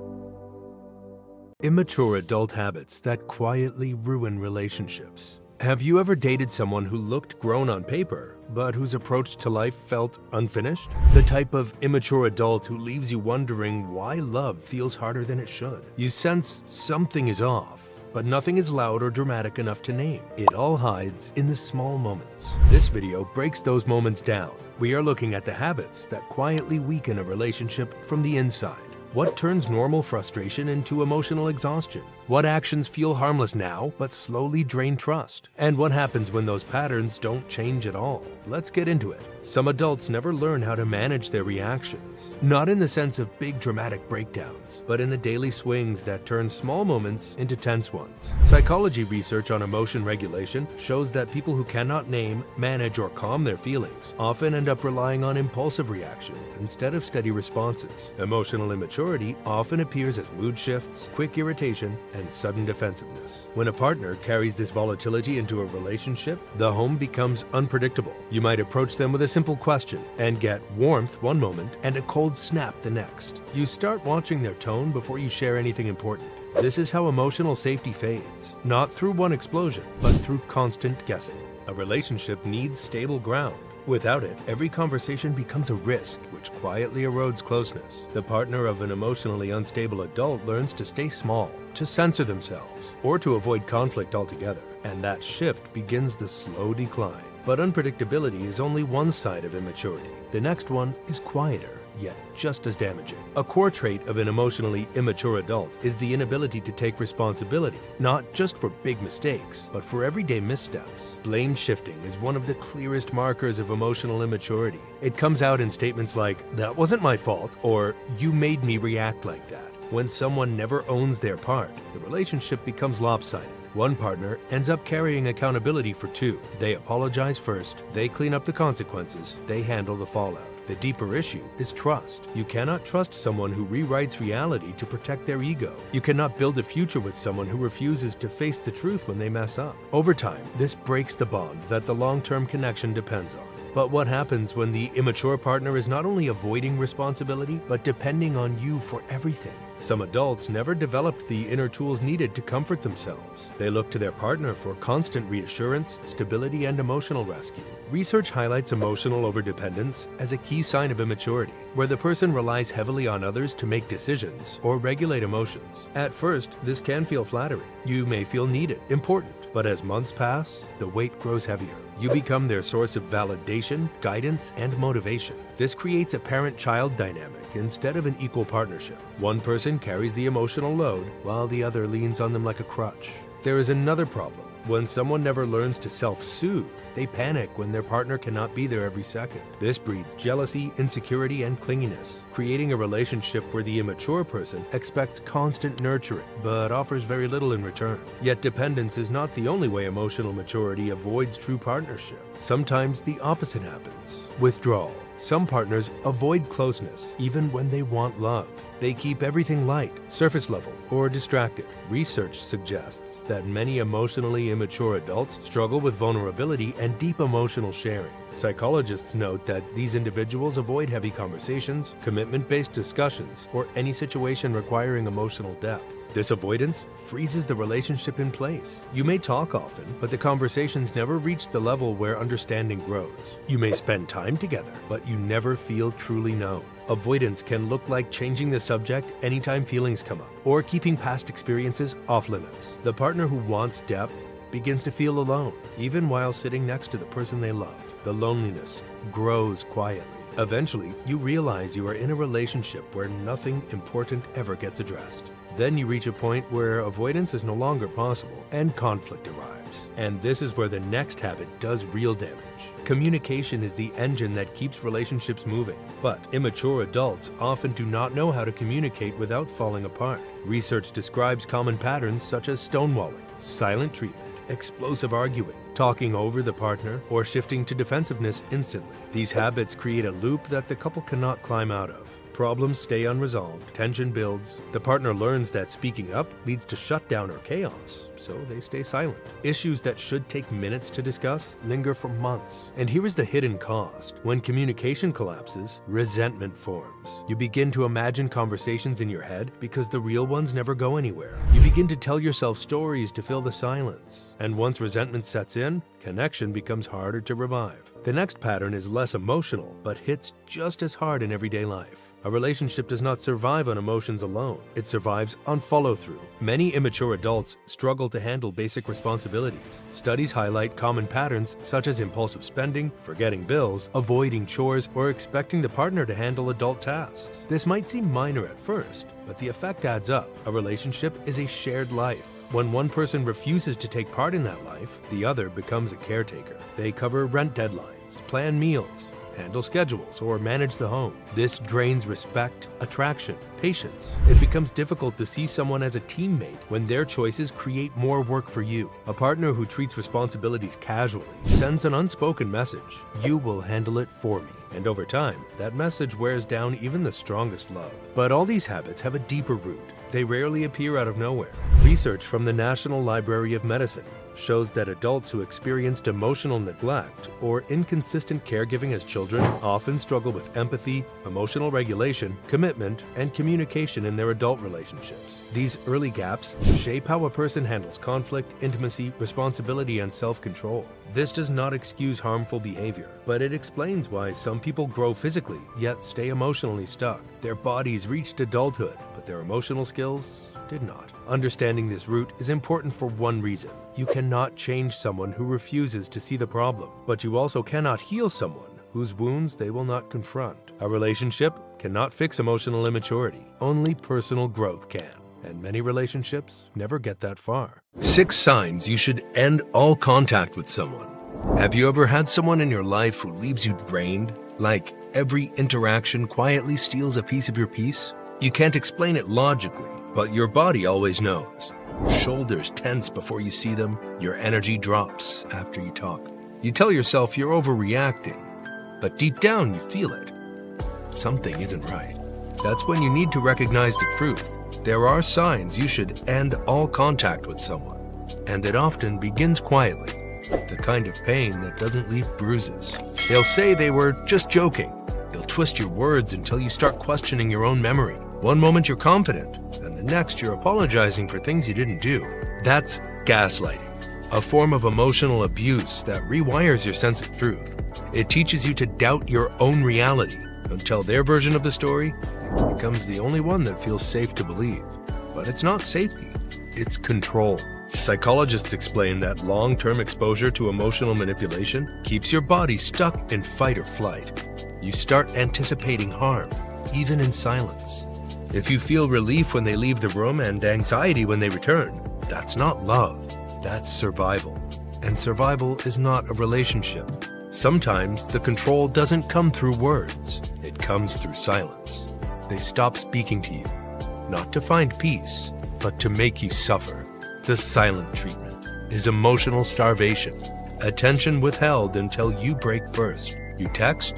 Immature adult habits that quietly ruin relationships. Have you ever dated someone who looked grown on paper, but whose approach to life felt unfinished? The type of immature adult who leaves you wondering why love feels harder than it should. You sense something is off, but nothing is loud or dramatic enough to name. It all hides in the small moments. This video breaks those moments down. We are looking at the habits that quietly weaken a relationship from the inside. What turns normal frustration into emotional exhaustion? What actions feel harmless now, but slowly drain trust? And what happens when those patterns don't change at all? Let's get into it. Some adults never learn how to manage their reactions. Not in the sense of big dramatic breakdowns, but in the daily swings that turn small moments into tense ones. Psychology research on emotion regulation shows that people who cannot name, manage, or calm their feelings often end up relying on impulsive reactions instead of steady responses. Emotional immaturity often appears as mood shifts, quick irritation, and sudden defensiveness. When a partner carries this volatility into a relationship, the home becomes unpredictable. You might approach them with a simple question and get warmth one moment and a cold snap the next. You start watching their tone before you share anything important. This is how emotional safety fades, not through one explosion, but through constant guessing. A relationship needs stable ground. Without it, every conversation becomes a risk, which quietly erodes closeness. The partner of an emotionally unstable adult learns to stay small, to censor themselves, or to avoid conflict altogether. And that shift begins the slow decline. But unpredictability is only one side of immaturity. The next one is quieter, yet just as damaging. A core trait of an emotionally immature adult is the inability to take responsibility, not just for big mistakes, but for everyday missteps. Blame shifting is one of the clearest markers of emotional immaturity. It comes out in statements like, "That wasn't my fault," or "You made me react like that." When someone never owns their part, the relationship becomes lopsided. One partner ends up carrying accountability for two. They apologize first, they clean up the consequences, they handle the fallout. The deeper issue is trust. You cannot trust someone who rewrites reality to protect their ego. You cannot build a future with someone who refuses to face the truth when they mess up. Over time, this breaks the bond that the long-term connection depends on. But what happens when the immature partner is not only avoiding responsibility, but depending on you for everything? Some adults never developed the inner tools needed to comfort themselves. They look to their partner for constant reassurance, stability, and emotional rescue. Research highlights emotional overdependence as a key sign of immaturity, where the person relies heavily on others to make decisions or regulate emotions. At first, this can feel flattering. You may feel needed, important, but as months pass, the weight grows heavier. You become their source of validation, guidance, and motivation. This creates a parent-child dynamic instead of an equal partnership. One person carries the emotional load, while the other leans on them like a crutch. There is another problem. When someone never learns to self-soothe, they panic when their partner cannot be there every second. This breeds jealousy, insecurity, and clinginess, creating a relationship where the immature person expects constant nurturing, but offers very little in return. Yet dependence is not the only way emotional maturity avoids true partnership. Sometimes the opposite happens. Withdrawal. Some partners avoid closeness, even when they want love. They keep everything light, surface level, or distracted. Research suggests that many emotionally immature adults struggle with vulnerability and deep emotional sharing. Psychologists note that these individuals avoid heavy conversations, commitment-based discussions, or any situation requiring emotional depth. This avoidance freezes the relationship in place. You may talk often, but the conversations never reach the level where understanding grows. You may spend time together, but you never feel truly known. Avoidance can look like changing the subject anytime feelings come up, or keeping past experiences off limits. The partner who wants depth begins to feel alone, even while sitting next to the person they love. The loneliness grows quietly. Eventually, you realize you are in a relationship where nothing important ever gets addressed. Then you reach a point where avoidance is no longer possible and conflict arrives. And this is where the next habit does real damage. Communication is the engine that keeps relationships moving, but immature adults often do not know how to communicate without falling apart. Research describes common patterns such as stonewalling, silent treatment, explosive arguing, talking over the partner, or shifting to defensiveness instantly. These habits create a loop that the couple cannot climb out of. Problems stay unresolved, tension builds. The partner learns that speaking up leads to shutdown or chaos, so they stay silent. Issues that should take minutes to discuss linger for months. And here is the hidden cost. When communication collapses, resentment forms. You begin to imagine conversations in your head because the real ones never go anywhere. You begin to tell yourself stories to fill the silence. And once resentment sets in, connection becomes harder to revive. The next pattern is less emotional, but hits just as hard in everyday life. A relationship does not survive on emotions alone. It survives on follow-through. Many immature adults struggle to handle basic responsibilities. Studies highlight common patterns such as impulsive spending, forgetting bills, avoiding chores, or expecting the partner to handle adult tasks. This might seem minor at first, but the effect adds up. A relationship is a shared life. When one person refuses to take part in that life, the other becomes a caretaker. They cover rent deadlines, plan meals, handle schedules, or manage the home. This drains respect, attraction, patience. It becomes difficult to see someone as a teammate when their choices create more work for you. A partner who treats responsibilities casually sends an unspoken message: you will handle it for me. And over time, that message wears down even the strongest love. But all these habits have a deeper root. They rarely appear out of nowhere. Research from the National Library of Medicine shows that adults who experienced emotional neglect or inconsistent caregiving as children often struggle with empathy, emotional regulation, commitment, and communication in their adult relationships. These early gaps shape how a person handles conflict, intimacy, responsibility, and self-control. This does not excuse harmful behavior, but it explains why some people grow physically, yet stay emotionally stuck. Their bodies reached adulthood, but their emotional skills did not. Understanding this root is important for one reason. You cannot change someone who refuses to see the problem, but you also cannot heal someone whose wounds they will not confront. A relationship cannot fix emotional immaturity. Only personal growth can. And many relationships never get that far. 6 signs you should end all contact with someone. Have you ever had someone in your life who leaves you drained? Like every interaction quietly steals a piece of your peace? You can't explain it logically, but your body always knows. Your shoulders tense before you see them. Your energy drops after you talk. You tell yourself you're overreacting, but deep down you feel it. Something isn't right. That's when you need to recognize the truth. There are signs you should end all contact with someone, and it often begins quietly, the kind of pain that doesn't leave bruises. They'll say they were just joking. They'll twist your words until you start questioning your own memory. One moment you're confident, and the next you're apologizing for things you didn't do. That's gaslighting, a form of emotional abuse that rewires your sense of truth. It teaches you to doubt your own reality until their version of the story becomes the only one that feels safe to believe. But it's not safety, it's control. Psychologists explain that long-term exposure to emotional manipulation keeps your body stuck in fight or flight. You start anticipating harm, even in silence. If you feel relief when they leave the room and anxiety when they return, that's not love, that's survival. And survival is not a relationship. Sometimes the control doesn't come through words, it comes through silence. They stop speaking to you, not to find peace, but to make you suffer. The silent treatment is emotional starvation, attention withheld until you break first. You text,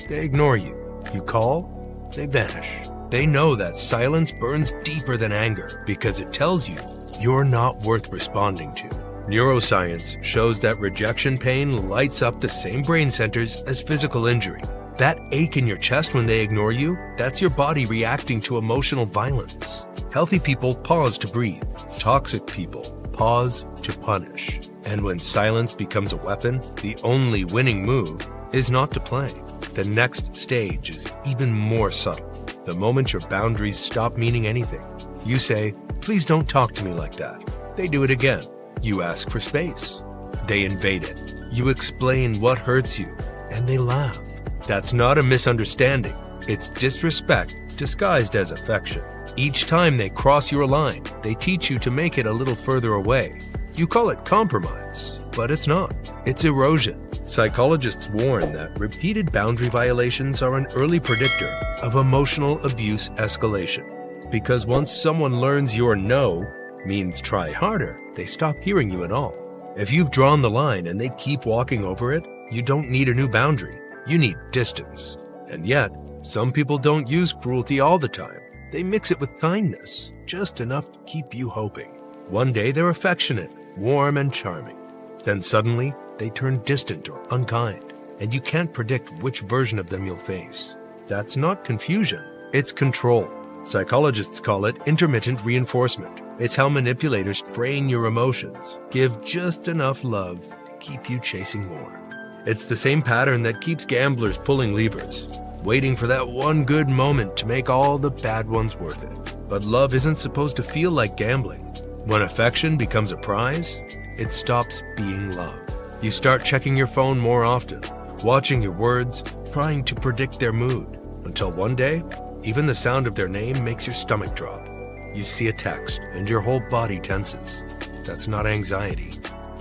they ignore you. You call, they vanish. They know that silence burns deeper than anger because it tells you you're not worth responding to. Neuroscience shows that rejection pain lights up the same brain centers as physical injury. That ache in your chest when they ignore you, that's your body reacting to emotional violence. Healthy people pause to breathe. Toxic people pause to punish. And when silence becomes a weapon, the only winning move is not to play. The next stage is even more subtle. The moment your boundaries stop meaning anything, you say, "Please don't talk to me like that." They do it again. You ask for space. They invade it. You explain what hurts you, and they laugh. That's not a misunderstanding. It's disrespect disguised as affection. Each time they cross your line, they teach you to make it a little further away. You call it compromise, but it's not. It's erosion. Psychologists warn that repeated boundary violations are an early predictor of emotional abuse escalation. Because once someone learns your no means try harder, they stop hearing you at all. If you've drawn the line and they keep walking over it, you don't need a new boundary. You need distance. And yet, some people don't use cruelty all the time. They mix it with kindness, just enough to keep you hoping. One day they're affectionate, warm, and charming. Then suddenly, they turn distant or unkind, and you can't predict which version of them you'll face. That's not confusion, it's control. Psychologists call it intermittent reinforcement. It's how manipulators train your emotions, give just enough love to keep you chasing more. It's the same pattern that keeps gamblers pulling levers, waiting for that one good moment to make all the bad ones worth it. But love isn't supposed to feel like gambling. When affection becomes a prize, it stops being love. You start checking your phone more often, watching your words, trying to predict their mood, until one day, even the sound of their name makes your stomach drop. You see a text, and your whole body tenses. That's not anxiety.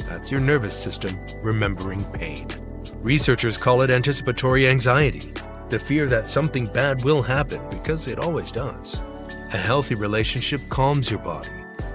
That's your nervous system remembering pain. Researchers call it anticipatory anxiety, the fear that something bad will happen because it always does. A healthy relationship calms your body.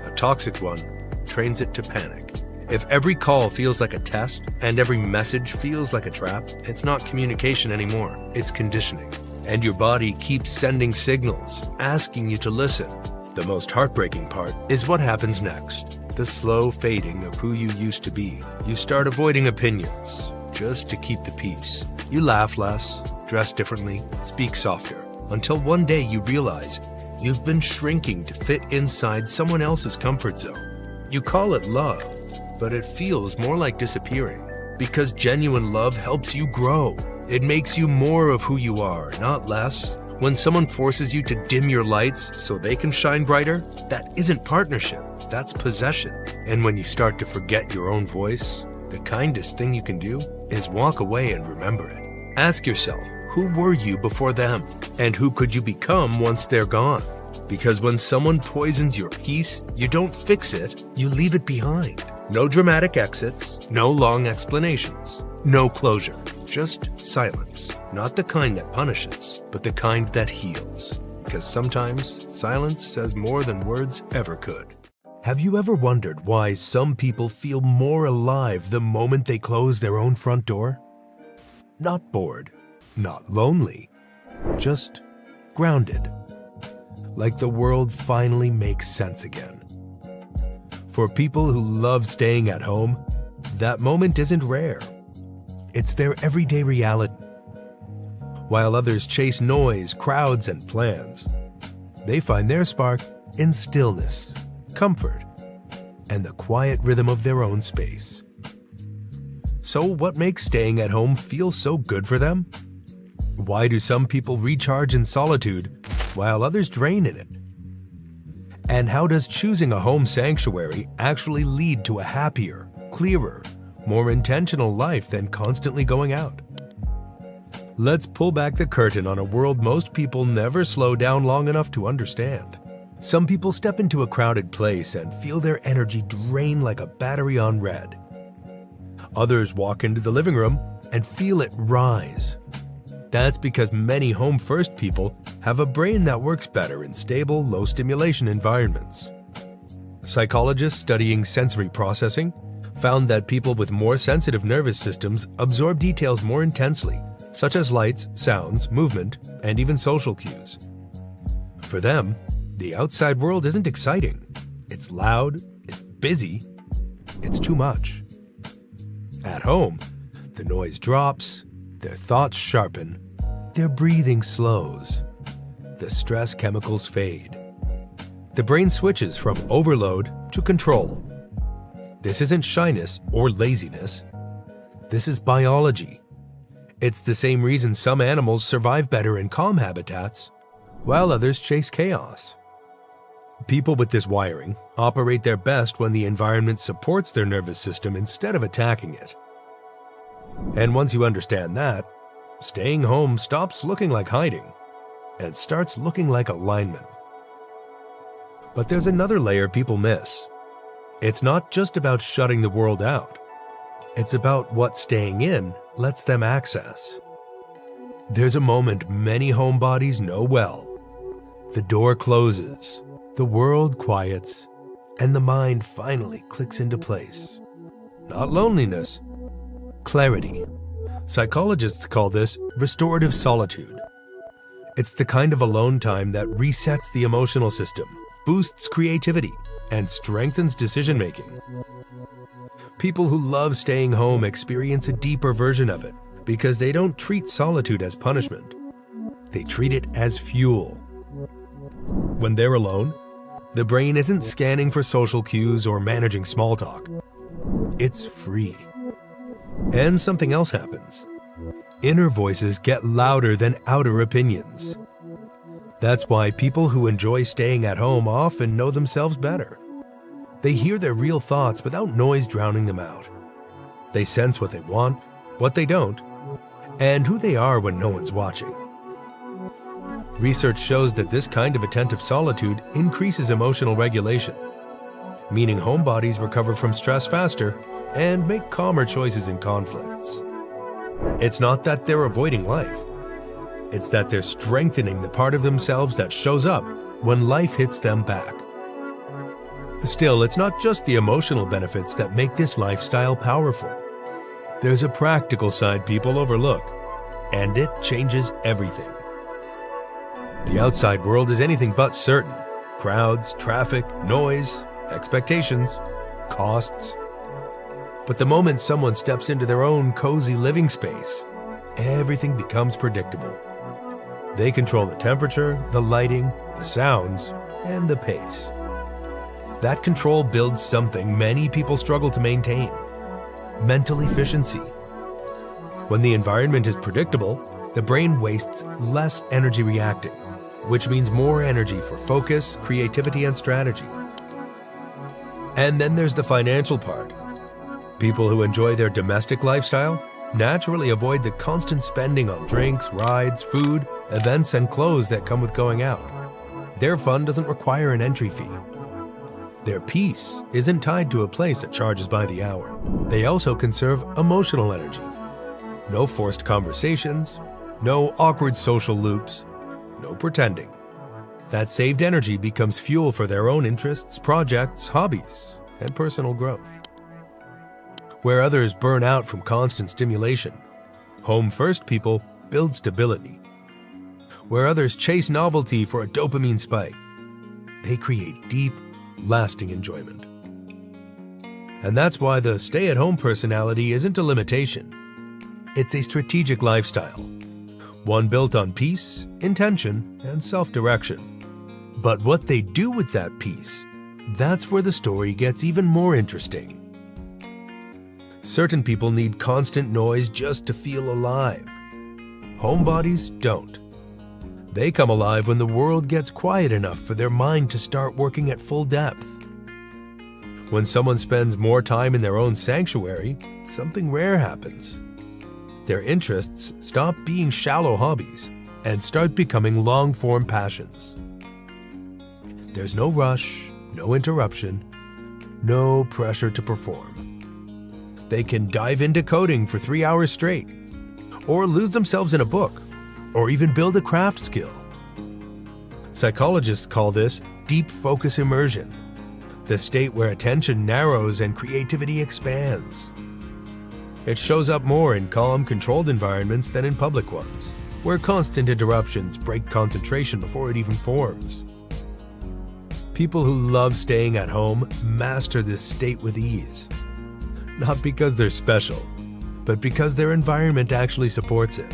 A toxic one trains it to panic. If every call feels like a test and every message feels like a trap, it's not communication anymore, it's conditioning. And your body keeps sending signals, asking you to listen. The most heartbreaking part is what happens next. The slow fading of who you used to be. You start avoiding opinions, just to keep the peace. You laugh less, dress differently, speak softer, until one day you realize you've been shrinking to fit inside someone else's comfort zone. You call it love, but it feels more like disappearing, because genuine love helps you grow. It makes you more of who you are, not less. When someone forces you to dim your lights so they can shine brighter, that isn't partnership, that's possession. And when you start to forget your own voice, the kindest thing you can do is walk away and remember it. Ask yourself, who were you before them? And who could you become once they're gone? Because when someone poisons your peace, you don't fix it, you leave it behind. No dramatic exits, no long explanations, no closure, just silence. Not the kind that punishes, but the kind that heals. Because sometimes silence says more than words ever could. Have you ever wondered why some people feel more alive the moment they close their own front door? Not bored, not lonely, just grounded. Like the world finally makes sense again. For people who love staying at home, that moment isn't rare. It's their everyday reality. While others chase noise, crowds, and plans, They find their spark in stillness, comfort, and the quiet rhythm of their own space. So what makes staying at home feel so good for them? Why do some people recharge in solitude while others drain in it? And how does choosing a home sanctuary actually lead to a happier, clearer, more intentional life than constantly going out? Let's pull back the curtain on a world most people never slow down long enough to understand. Some people step into a crowded place and feel their energy drain like a battery on red. Others walk into the living room and feel it rise. That's because many home-first people have a brain that works better in stable, low-stimulation environments. Psychologists studying sensory processing found that people with more sensitive nervous systems absorb details more intensely, such as lights, sounds, movement, and even social cues. For them, the outside world isn't exciting. It's loud, it's busy, it's too much. At home, the noise drops, their thoughts sharpen, their breathing slows, the stress chemicals fade. The brain switches from overload to control. This isn't shyness or laziness. This is biology. It's the same reason some animals survive better in calm habitats, while others chase chaos. People with this wiring operate their best when the environment supports their nervous system instead of attacking it. And once you understand that, staying home stops looking like hiding and starts looking like alignment. But there's another layer people miss. It's not just about shutting the world out. It's about what staying in lets them access. There's a moment many homebodies know well. The door closes, the world quiets, and the mind finally clicks into place. Not loneliness, clarity. Psychologists call this restorative solitude. It's the kind of alone time that resets the emotional system, boosts creativity, and strengthens decision-making. People who love staying home experience a deeper version of it because they don't treat solitude as punishment. They treat it as fuel. When they're alone, the brain isn't scanning for social cues or managing small talk. It's free. And something else happens. Inner voices get louder than outer opinions. That's why people who enjoy staying at home often know themselves better. They hear their real thoughts without noise drowning them out. They sense what they want, what they don't, and who they are when no one's watching. Research shows that this kind of attentive solitude increases emotional regulation, meaning homebodies recover from stress faster and make calmer choices in conflicts. It's not that they're avoiding life. It's that they're strengthening the part of themselves that shows up when life hits them back. Still, it's not just the emotional benefits that make this lifestyle powerful. There's a practical side people overlook, and it changes everything. The outside world is anything but certain. Crowds, traffic, noise, expectations, costs. But the moment someone steps into their own cozy living space, everything becomes predictable. They control the temperature, the lighting, the sounds, and the pace. That control builds something many people struggle to maintain: mental efficiency. When the environment is predictable, the brain wastes less energy reacting, which means more energy for focus, creativity, and strategy. And then there's the financial part. People who enjoy their domestic lifestyle naturally avoid the constant spending on drinks, rides, food, events, and clothes that come with going out. Their fun doesn't require an entry fee. Their peace isn't tied to a place that charges by the hour. They also conserve emotional energy. No forced conversations, no awkward social loops, no pretending. That saved energy becomes fuel for their own interests, projects, hobbies, and personal growth. Where others burn out from constant stimulation, home-first people build stability. Where others chase novelty for a dopamine spike, they create deep, lasting enjoyment. And that's why the stay-at-home personality isn't a limitation. It's a strategic lifestyle, one built on peace, intention, and self-direction. But what they do with that peace, that's where the story gets even more interesting. Certain people need constant noise just to feel alive. Homebodies don't. They come alive when the world gets quiet enough for their mind to start working at full depth. When someone spends more time in their own sanctuary, something rare happens. Their interests stop being shallow hobbies and start becoming long-form passions. There's no rush, no interruption, no pressure to perform. They can dive into coding for 3 hours straight, or lose themselves in a book, or even build a craft skill. Psychologists call this deep focus immersion, the state where attention narrows and creativity expands. It shows up more in calm, controlled environments than in public ones, where constant interruptions break concentration before it even forms. People who love staying at home master this state with ease, not because they're special, but because their environment actually supports it.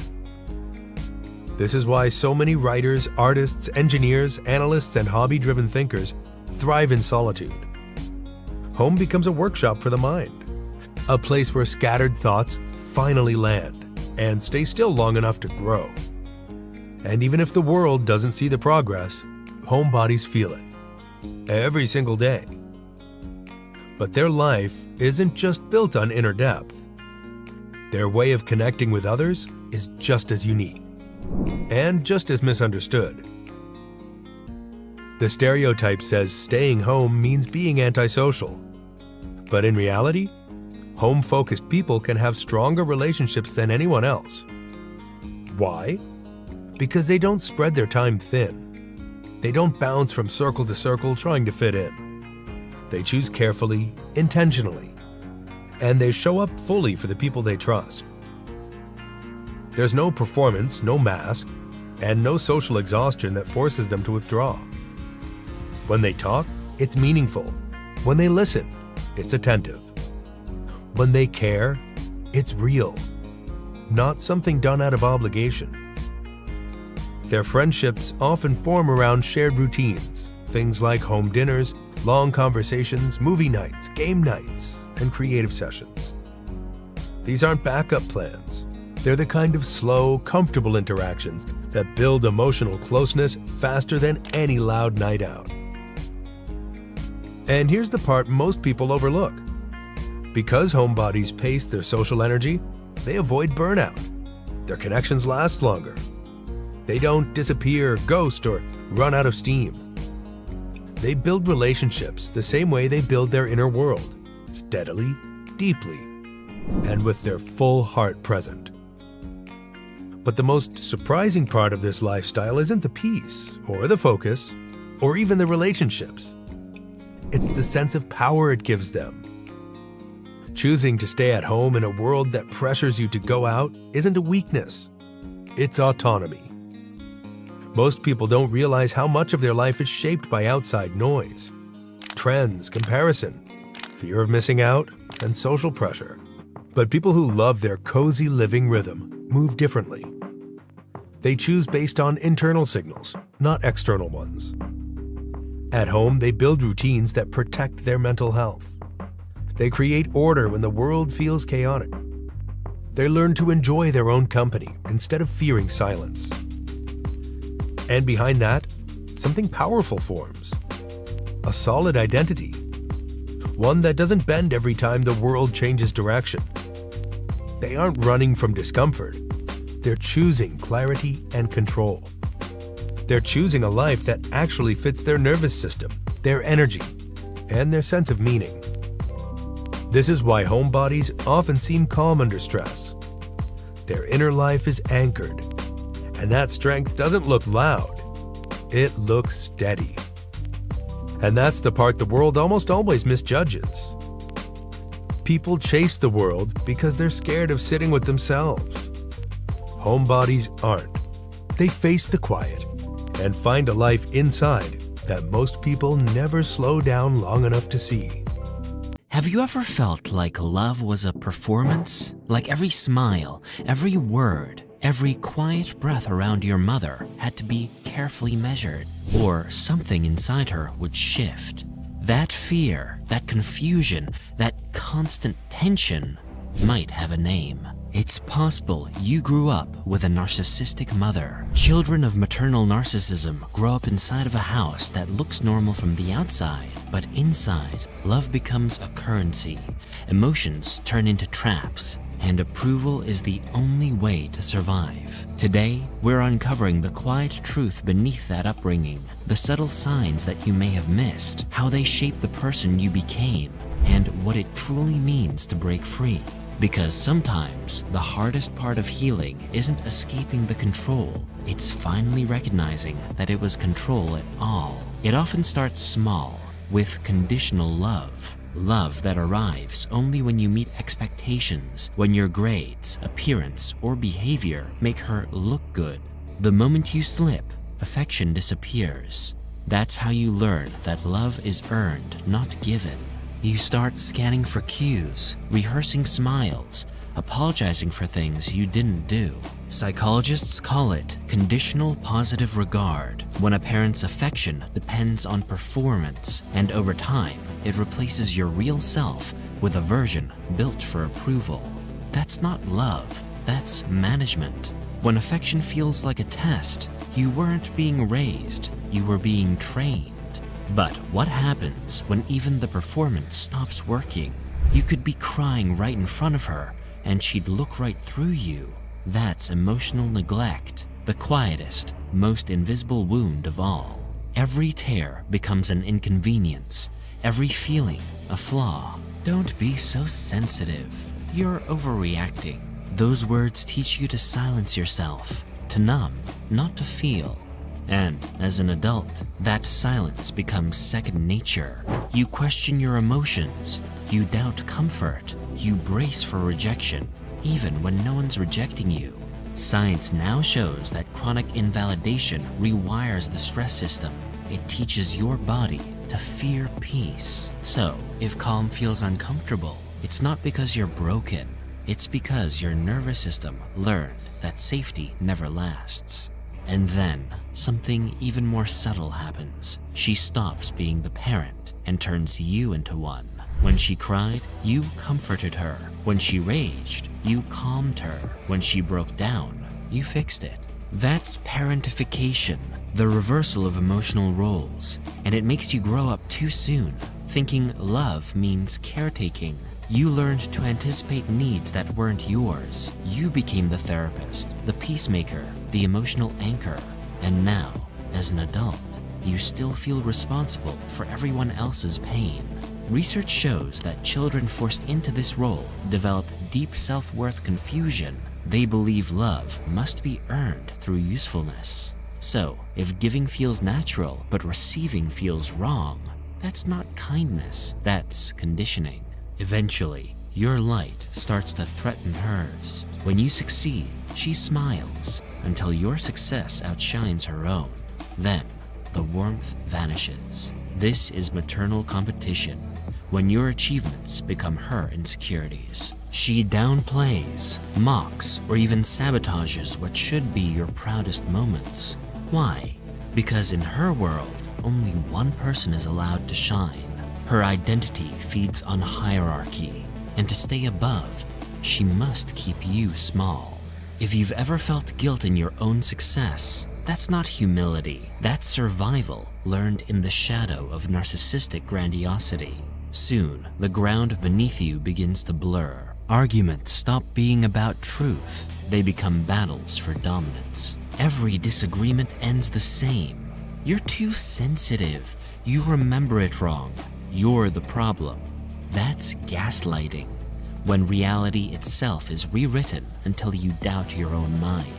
This is why so many writers, artists, engineers, analysts, and hobby-driven thinkers thrive in solitude. Home becomes a workshop for the mind, a place where scattered thoughts finally land and stay still long enough to grow. And even if the world doesn't see the progress, homebodies feel it every single day. But their life isn't just built on inner depth. Their way of connecting with others is just as unique and just as misunderstood. The stereotype says staying home means being antisocial. But in reality, home-focused people can have stronger relationships than anyone else. Why? Because they don't spread their time thin. They don't bounce from circle to circle trying to fit in. They choose carefully, intentionally, and they show up fully for the people they trust. There's no performance, no mask, and no social exhaustion that forces them to withdraw. When they talk, it's meaningful. When they listen, it's attentive. When they care, it's real, not something done out of obligation. Their friendships often form around shared routines, things like home dinners, long conversations, movie nights, game nights, and creative sessions. These aren't backup plans. They're the kind of slow, comfortable interactions that build emotional closeness faster than any loud night out. And here's the part most people overlook. Because homebodies pace their social energy, they avoid burnout. Their connections last longer. They don't disappear, ghost, or run out of steam. They build relationships the same way they build their inner world, steadily, deeply, and with their full heart present. But the most surprising part of this lifestyle isn't the peace, or the focus, or even the relationships. It's the sense of power it gives them. Choosing to stay at home in a world that pressures you to go out isn't a weakness. It's autonomy. Most people don't realize how much of their life is shaped by outside noise, trends, comparison, fear of missing out, and social pressure. But people who love their cozy living rhythm move differently. They choose based on internal signals, not external ones. At home, they build routines that protect their mental health. They create order when the world feels chaotic. They learn to enjoy their own company instead of fearing silence. And behind that, something powerful forms. A solid identity. One that doesn't bend every time the world changes direction. They aren't running from discomfort. They're choosing clarity and control. They're choosing a life that actually fits their nervous system, their energy, and their sense of meaning. This is why homebodies often seem calm under stress. Their inner life is anchored, and that strength doesn't look loud. It looks steady. And that's the part the world almost always misjudges. People chase the world because they're scared of sitting with themselves. Homebodies aren't. They face the quiet and find a life inside that most people never slow down long enough to see. Have you ever felt like love was a performance? Like every smile, every word, Every quiet breath around your mother had to be carefully measured, or something inside her would shift. That fear, that confusion, that constant tension might have a name. It's possible you grew up with a narcissistic mother. Children of maternal narcissism grow up inside of a house that looks normal from the outside, but inside, love becomes a currency, emotions turn into traps, and approval is the only way to survive. Today, we're uncovering the quiet truth beneath that upbringing, the subtle signs that you may have missed, how they shape the person you became, and what it truly means to break free. Because sometimes, the hardest part of healing isn't escaping the control, it's finally recognizing that it was control at all. It often starts small, with conditional love. Love that arrives only when you meet expectations, when your grades, appearance, or behavior make her look good. The moment you slip, affection disappears. That's how you learn that love is earned, not given. You start scanning for cues, rehearsing smiles, apologizing for things you didn't do. Psychologists call it conditional positive regard, when a parent's affection depends on performance, and over time, it replaces your real self with a version built for approval. That's not love, that's management. When affection feels like a test, you weren't being raised, you were being trained. But what happens when even the performance stops working? You could be crying right in front of her, and she'd look right through you. That's emotional neglect, the quietest, most invisible wound of all. Every tear becomes an inconvenience, every feeling a flaw. Don't be so sensitive. You're overreacting. Those words teach you to silence yourself, to numb, not to feel. And as an adult, that silence becomes second nature. You question your emotions, you doubt comfort, you brace for rejection, even when no one's rejecting you. Science now shows that chronic invalidation rewires the stress system. It teaches your body to fear peace. So, if calm feels uncomfortable, it's not because you're broken. It's because your nervous system learned that safety never lasts. And then, something even more subtle happens. She stops being the parent and turns you into one. When she cried, you comforted her. When she raged, you calmed her. When she broke down, you fixed it. That's parentification, the reversal of emotional roles. And it makes you grow up too soon, thinking love means caretaking. You learned to anticipate needs that weren't yours. You became the therapist, the peacemaker, the emotional anchor. And now, as an adult, you still feel responsible for everyone else's pain. Research shows that children forced into this role develop deep self-worth confusion. They believe love must be earned through usefulness. So, if giving feels natural but receiving feels wrong, that's not kindness, that's conditioning. Eventually, your light starts to threaten hers. When you succeed, she smiles until your success outshines her own. Then, the warmth vanishes. This is maternal competition, when your achievements become her insecurities. She downplays, mocks, or even sabotages what should be your proudest moments. Why? Because in her world, only one person is allowed to shine. Her identity feeds on hierarchy, and to stay above, she must keep you small. If you've ever felt guilt in your own success, that's not humility, that's survival learned in the shadow of narcissistic grandiosity. Soon, the ground beneath you begins to blur. Arguments stop being about truth, they become battles for dominance. Every disagreement ends the same. You're too sensitive, you remember it wrong. You're the problem. That's gaslighting, when reality itself is rewritten until you doubt your own mind.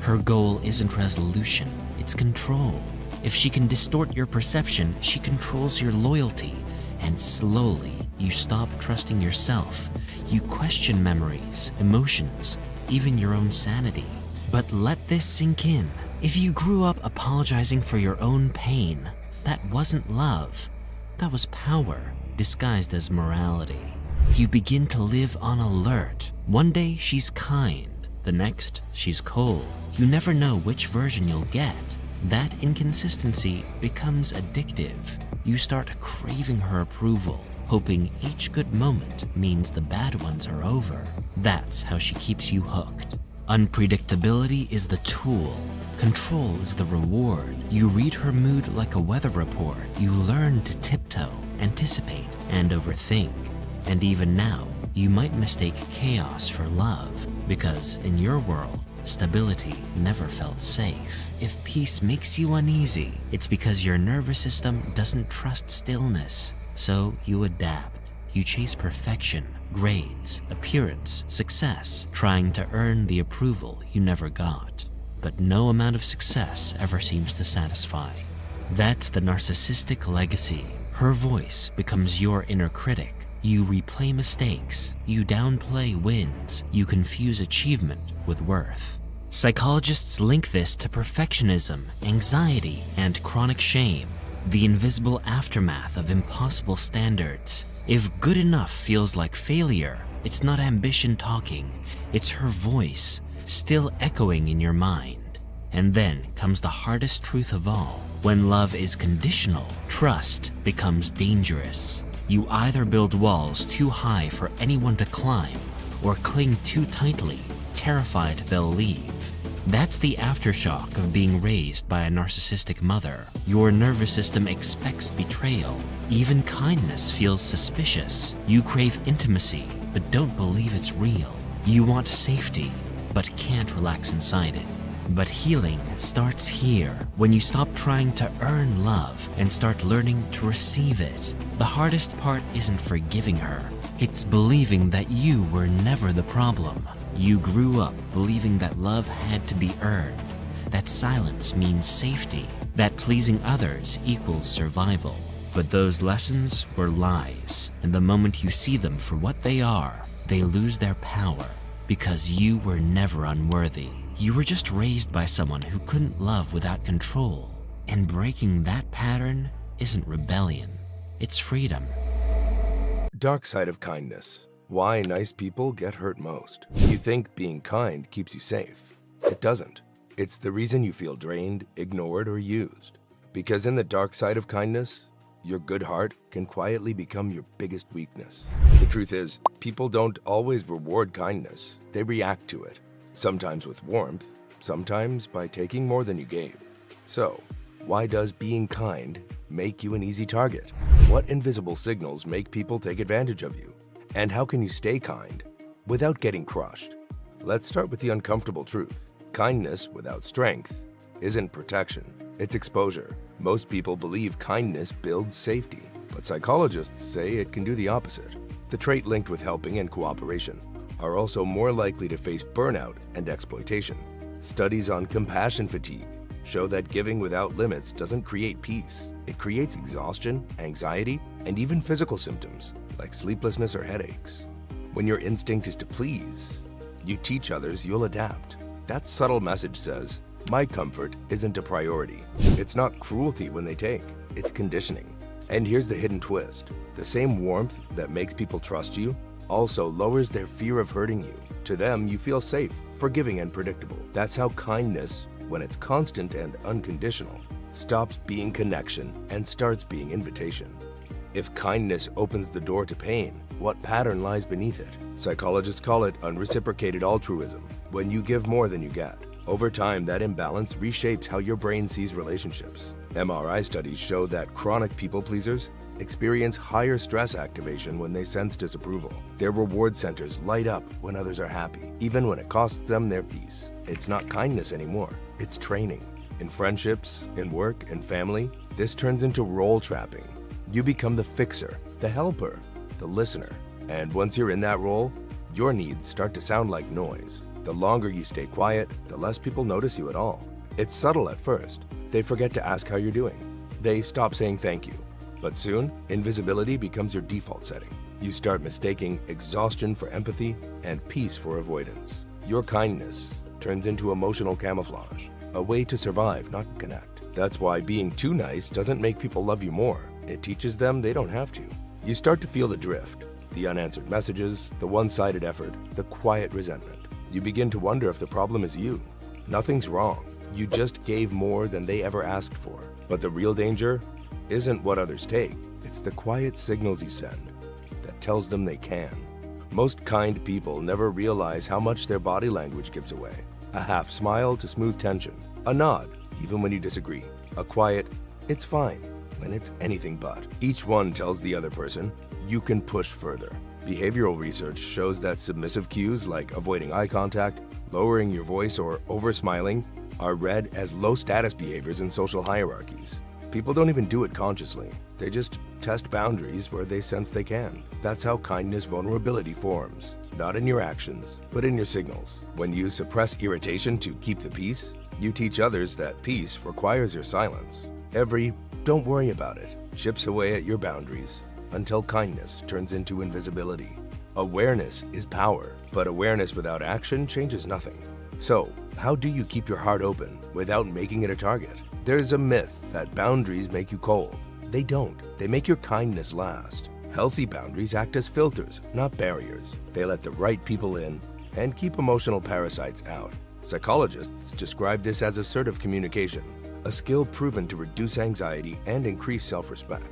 Her goal isn't resolution, it's control. If she can distort your perception, she controls your loyalty, and slowly you stop trusting yourself. You question memories, emotions, even your own sanity. But let this sink in. If you grew up apologizing for your own pain, that wasn't love. That was power, disguised as morality. You begin to live on alert. One day she's kind, The next, she's cold. You never know which version you'll get. That inconsistency becomes addictive. You start craving her approval, hoping each good moment means the bad ones are over. That's how she keeps you hooked. Unpredictability is the tool. Control is the reward. You read her mood like a weather report. You learn to tiptoe, anticipate, and overthink. And even now, you might mistake chaos for love, because in your world, stability never felt safe. If peace makes you uneasy, it's because your nervous system doesn't trust stillness. So you adapt. You chase perfection, grades, appearance, success, trying to earn the approval you never got. But no amount of success ever seems to satisfy. That's the narcissistic legacy. Her voice becomes your inner critic. You replay mistakes, you downplay wins, you confuse achievement with worth. Psychologists link this to perfectionism, anxiety, and chronic shame, the invisible aftermath of impossible standards. If good enough feels like failure, it's not ambition talking, it's her voice, still echoing in your mind. And then comes the hardest truth of all. When love is conditional, trust becomes dangerous. You either build walls too high for anyone to climb, or cling too tightly, terrified they'll leave. That's the aftershock of being raised by a narcissistic mother. Your nervous system expects betrayal. Even kindness feels suspicious. You crave intimacy, but don't believe it's real. You want safety, but can't relax inside it. But healing starts here, when you stop trying to earn love and start learning to receive it. The hardest part isn't forgiving her. It's believing that you were never the problem. You grew up believing that love had to be earned, that silence means safety, that pleasing others equals survival. But those lessons were lies, and the moment you see them for what they are, they lose their power, because you were never unworthy. You were just raised by someone who couldn't love without control, and breaking that pattern isn't rebellion, it's freedom. Dark side of kindness. Why nice people get hurt most. You think being kind keeps you safe. It doesn't. It's the reason you feel drained, ignored, or used. Because in the dark side of kindness, your good heart can quietly become your biggest weakness. The truth is, people don't always reward kindness. They react to it. Sometimes with warmth, sometimes by taking more than you gave. So, why does being kind make you an easy target? What invisible signals make people take advantage of you? And how can you stay kind without getting crushed? Let's start with the uncomfortable truth. Kindness without strength isn't protection, it's exposure. Most people believe kindness builds safety, but psychologists say it can do the opposite. The trait linked with helping and cooperation are also more likely to face burnout and exploitation. Studies on compassion fatigue show that giving without limits doesn't create peace. It creates exhaustion, anxiety, and even physical symptoms like sleeplessness or headaches. When your instinct is to please, you teach others you'll adapt. That subtle message says, my comfort isn't a priority. It's not cruelty when they take, it's conditioning. And here's the hidden twist. The same warmth that makes people trust you also lowers their fear of hurting you. To them, you feel safe, forgiving, and predictable. That's how kindness, when it's constant and unconditional, stops being connection and starts being invitation. If kindness opens the door to pain, what pattern lies beneath it? Psychologists call it unreciprocated altruism, when you give more than you get. Over time, that imbalance reshapes how your brain sees relationships. MRI studies show that chronic people pleasers experience higher stress activation when they sense disapproval. Their reward centers light up when others are happy, even when it costs them their peace. It's not kindness anymore, it's training. In friendships, in work, in family, this turns into role trapping. You become the fixer, the helper, the listener. And once you're in that role, your needs start to sound like noise. The longer you stay quiet, the less people notice you at all. It's subtle at first. They forget to ask how you're doing. They stop saying thank you. But soon, invisibility becomes your default setting. You start mistaking exhaustion for empathy and peace for avoidance. Your kindness turns into emotional camouflage, a way to survive, not connect. That's why being too nice doesn't make people love you more. It teaches them they don't have to. You start to feel the drift, the unanswered messages, the one-sided effort, the quiet resentment. You begin to wonder if the problem is you. Nothing's wrong. You just gave more than they ever asked for. But the real danger isn't what others take. It's the quiet signals you send that tells them they can. Most kind people never realize how much their body language gives away. A half smile to smooth tension. A nod, even when you disagree. A quiet, it's fine, when it's anything but. Each one tells the other person, you can push further. Behavioral research shows that submissive cues like avoiding eye contact, lowering your voice, or over-smiling are read as low-status behaviors in social hierarchies. People don't even do it consciously. They just test boundaries where they sense they can. That's how kindness vulnerability forms. Not in your actions, but in your signals. When you suppress irritation to keep the peace, you teach others that peace requires your silence. Every "don't worry about it" chips away at your boundaries until kindness turns into invisibility. Awareness is power, but awareness without action changes nothing. So, how do you keep your heart open without making it a target? There's a myth that boundaries make you cold. They don't. They make your kindness last. Healthy boundaries act as filters, not barriers. They let the right people in and keep emotional parasites out. Psychologists describe this as assertive communication, a skill proven to reduce anxiety and increase self-respect.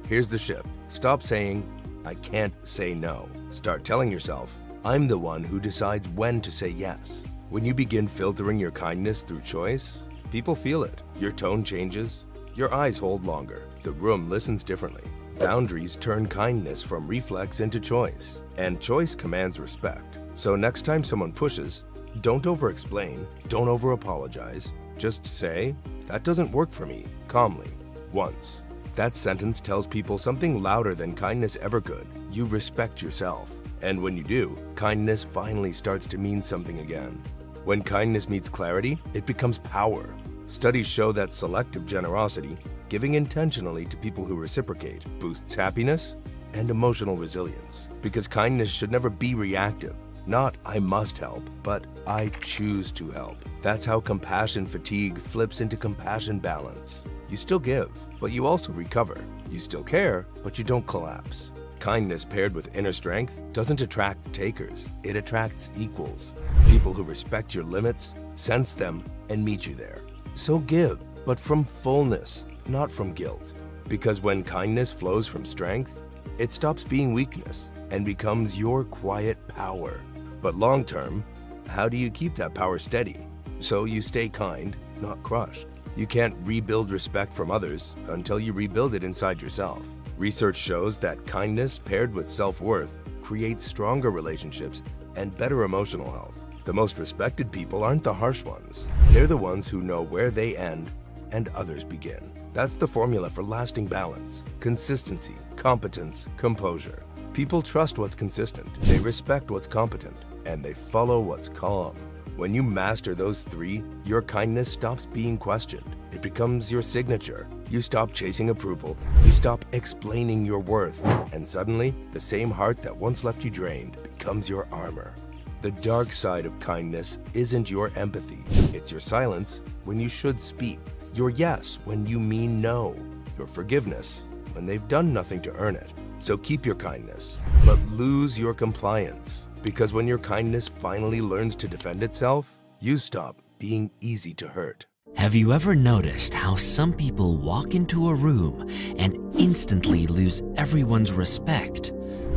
Here's the shift. Stop saying, "I can't say no." Start telling yourself, "I'm the one who decides when to say yes." When you begin filtering your kindness through choice, people feel it. Your tone changes. Your eyes hold longer. The room listens differently. Boundaries turn kindness from reflex into choice, and choice commands respect. So next time someone pushes, don't over-explain, don't over-apologize. Just say, "That doesn't work for me," calmly, once. That sentence tells people something louder than kindness ever could. You respect yourself. And when you do, kindness finally starts to mean something again. When kindness meets clarity, it becomes power. Studies show that selective generosity, giving intentionally to people who reciprocate, boosts happiness and emotional resilience. Because kindness should never be reactive. Not "I must help," but "I choose to help." That's how compassion fatigue flips into compassion balance. You still give, but you also recover. You still care, but you don't collapse. Kindness paired with inner strength doesn't attract takers. It attracts equals. People who respect your limits, sense them, and meet you there. So give, but from fullness, not from guilt. Because when kindness flows from strength, it stops being weakness and becomes your quiet power. But long term, how do you keep that power steady? So you stay kind, not crushed. You can't rebuild respect from others until you rebuild it inside yourself. Research shows that kindness paired with self-worth creates stronger relationships and better emotional health. The most respected people aren't the harsh ones. They're the ones who know where they end and others begin. That's the formula for lasting balance: consistency, competence, composure. People trust what's consistent, they respect what's competent, and they follow what's calm. When you master those three, your kindness stops being questioned. It becomes your signature. You stop chasing approval. You stop explaining your worth. And suddenly, the same heart that once left you drained becomes your armor. The dark side of kindness isn't your empathy. It's your silence when you should speak. Your yes when you mean no. Your forgiveness when they've done nothing to earn it. So keep your kindness, but lose your compliance. Because when your kindness finally learns to defend itself, you stop being easy to hurt. Have you ever noticed how some people walk into a room and instantly lose everyone's respect,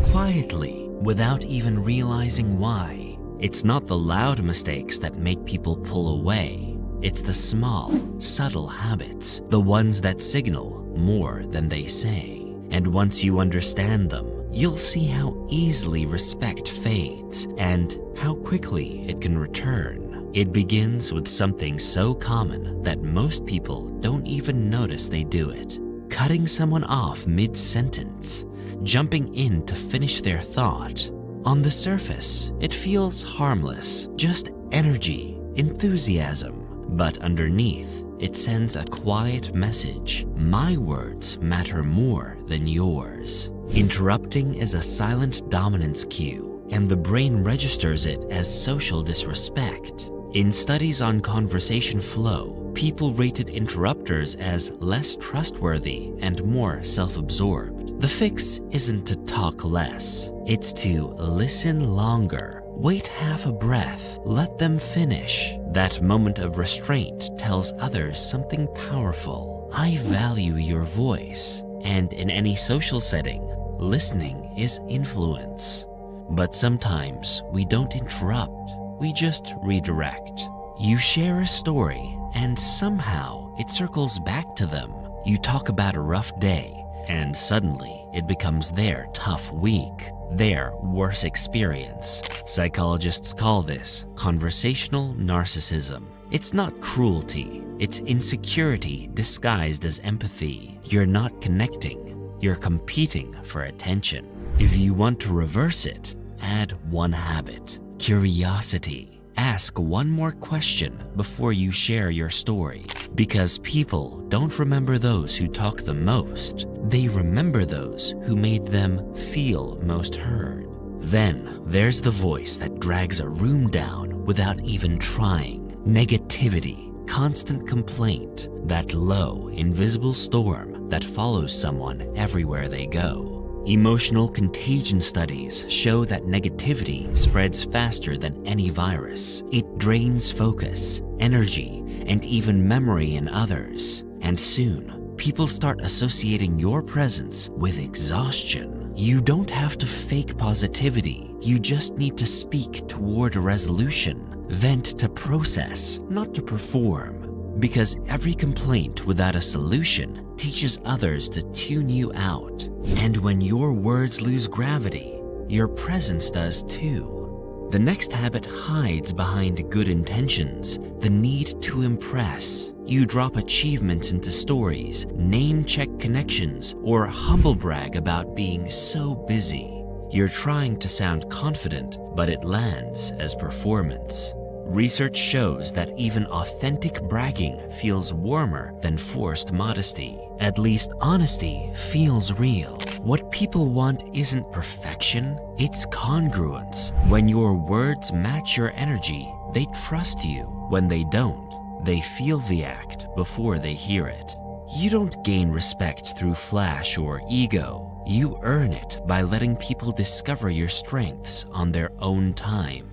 quietly, without even realizing why? It's not the loud mistakes that make people pull away. It's the small, subtle habits, the ones that signal more than they say. And once you understand them, you'll see how easily respect fades and how quickly it can return. It begins with something so common that most people don't even notice they do it. Cutting someone off mid-sentence, jumping in to finish their thought. On the surface, it feels harmless, just energy, enthusiasm. But underneath, it sends a quiet message. My words matter more than yours. Interrupting is a silent dominance cue, and the brain registers it as social disrespect. In studies on conversation flow, people rated interrupters as less trustworthy and more self-absorbed. The fix isn't to talk less, it's to listen longer. Wait half a breath, let them finish. That moment of restraint tells others something powerful. I value your voice. And in any social setting, listening is influence. But sometimes we don't interrupt, we just redirect. You share a story and somehow it circles back to them. You talk about a rough day and suddenly it becomes their tough week, their worst experience. Psychologists call this conversational narcissism. It's not cruelty, it's insecurity disguised as empathy. You're not connecting, you're competing for attention. If you want to reverse it, add one habit: curiosity. Ask one more question before you share your story. Because people don't remember those who talk the most, they remember those who made them feel most heard. Then there's the voice that drags a room down without even trying. Negativity, constant complaint, that low, invisible storm that follows someone everywhere they go. Emotional contagion studies show that negativity spreads faster than any virus. It drains focus, energy, and even memory in others. And soon, people start associating your presence with exhaustion. You don't have to fake positivity. You just need to speak toward a resolution. Vent to process, not to perform. Because every complaint without a solution teaches others to tune you out. And when your words lose gravity, your presence does too. The next habit hides behind good intentions, the need to impress. You drop achievements into stories, name-check connections, or humble brag about being so busy. You're trying to sound confident, but it lands as performance. Research shows that even authentic bragging feels warmer than forced modesty. At least honesty feels real. What people want isn't perfection, it's congruence. When your words match your energy, they trust you. When they don't, they feel the act before they hear it. You don't gain respect through flash or ego. You earn it by letting people discover your strengths on their own time.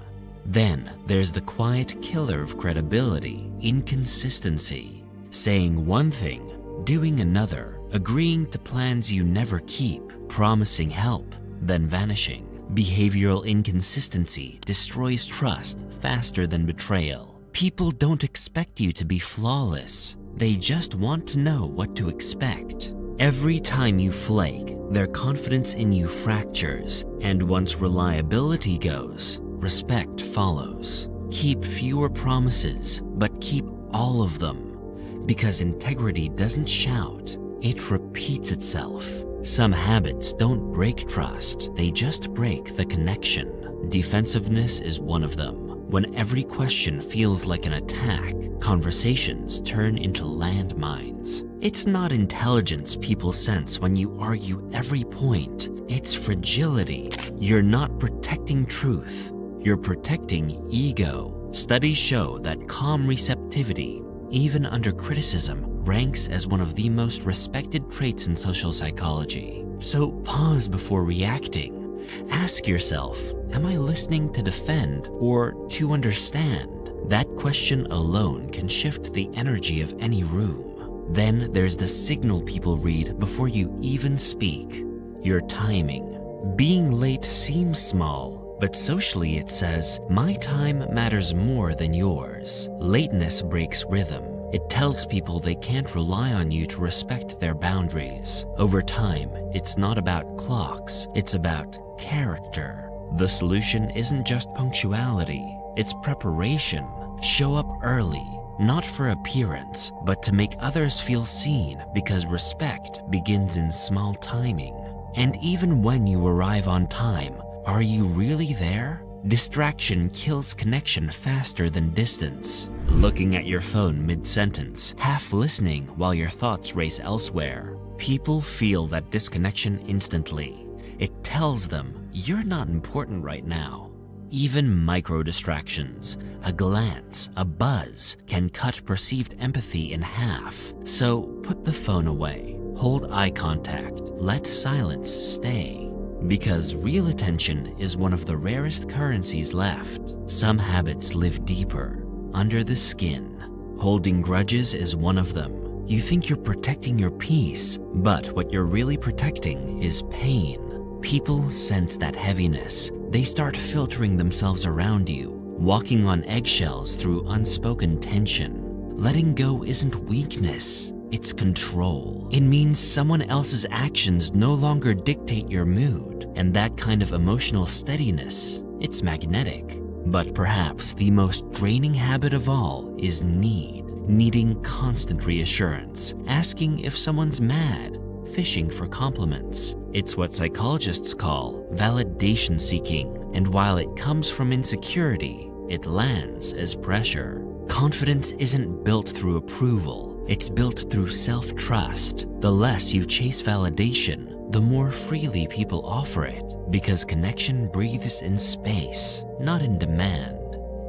Then there's the quiet killer of credibility, inconsistency. Saying one thing, doing another, agreeing to plans you never keep, promising help, then vanishing. Behavioral inconsistency destroys trust faster than betrayal. People don't expect you to be flawless. They just want to know what to expect. Every time you flake, their confidence in you fractures, and once reliability goes, respect follows. Keep fewer promises, but keep all of them. Because integrity doesn't shout, it repeats itself. Some habits don't break trust, they just break the connection. Defensiveness is one of them. When every question feels like an attack, conversations turn into landmines. It's not intelligence people sense when you argue every point, it's fragility. You're not protecting truth. You're protecting ego. Studies show that calm receptivity, even under criticism, ranks as one of the most respected traits in social psychology. So pause before reacting. Ask yourself, am I listening to defend or to understand? That question alone can shift the energy of any room. Then there's the signal people read before you even speak, your timing. Being late seems small, but socially it says, my time matters more than yours. Lateness breaks rhythm. It tells people they can't rely on you to respect their boundaries. Over time, it's not about clocks, it's about character. The solution isn't just punctuality, it's preparation. Show up early, not for appearance, but to make others feel seen, because respect begins in small timing. And even when you arrive on time, are you really there? Distraction kills connection faster than distance. Looking at your phone mid-sentence, half listening while your thoughts race elsewhere. People feel that disconnection instantly. It tells them you're not important right now. Even micro-distractions, a glance, a buzz, can cut perceived empathy in half. So put the phone away, hold eye contact, let silence stay. Because real attention is one of the rarest currencies left. Some habits live deeper, under the skin. Holding grudges is one of them. You think you're protecting your peace, but what you're really protecting is pain. People sense that heaviness. They start filtering themselves around you, walking on eggshells through unspoken tension. Letting go isn't weakness, it's control. It means someone else's actions no longer dictate your mood, and that kind of emotional steadiness, it's magnetic. But perhaps the most draining habit of all is needing constant reassurance, asking if someone's mad, fishing for compliments. It's what psychologists call validation seeking, and while it comes from insecurity, it lands as pressure. Confidence isn't built through approval, it's built through self-trust. The less you chase validation, the more freely people offer it, because connection breathes in space, not in demand.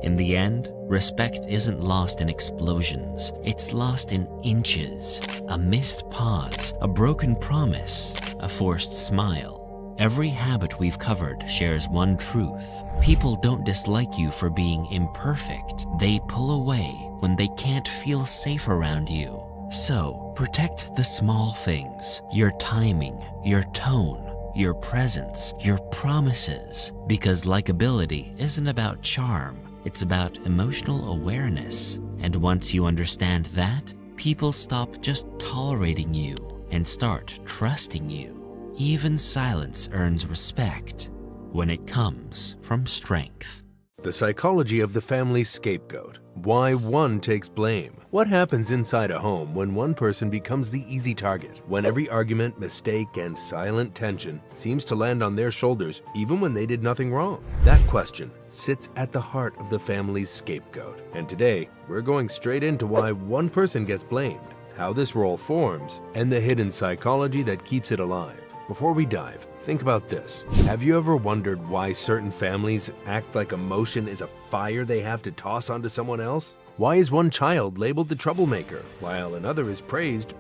In the end, respect isn't lost in explosions, it's lost in inches. A missed pause, a broken promise, a forced smile. Every habit we've covered shares one truth. People don't dislike you for being imperfect. They pull away when they can't feel safe around you. So, protect the small things, your timing, your tone, your presence, your promises. Because likability isn't about charm, it's about emotional awareness. And once you understand that, people stop just tolerating you and start trusting you. Even silence earns respect when it comes from strength. The psychology of the family scapegoat. Why one takes blame. What happens inside a home when one person becomes the easy target? When every argument, mistake, and silent tension seems to land on their shoulders even when they did nothing wrong? That question sits at the heart of the family's scapegoat. And today, we're going straight into why one person gets blamed, how this role forms, and the hidden psychology that keeps it alive. Before we dive, think about this. Have you ever wondered why certain families act like emotion is a fire they have to toss onto someone else? Why is one child labeled the troublemaker, while another is praised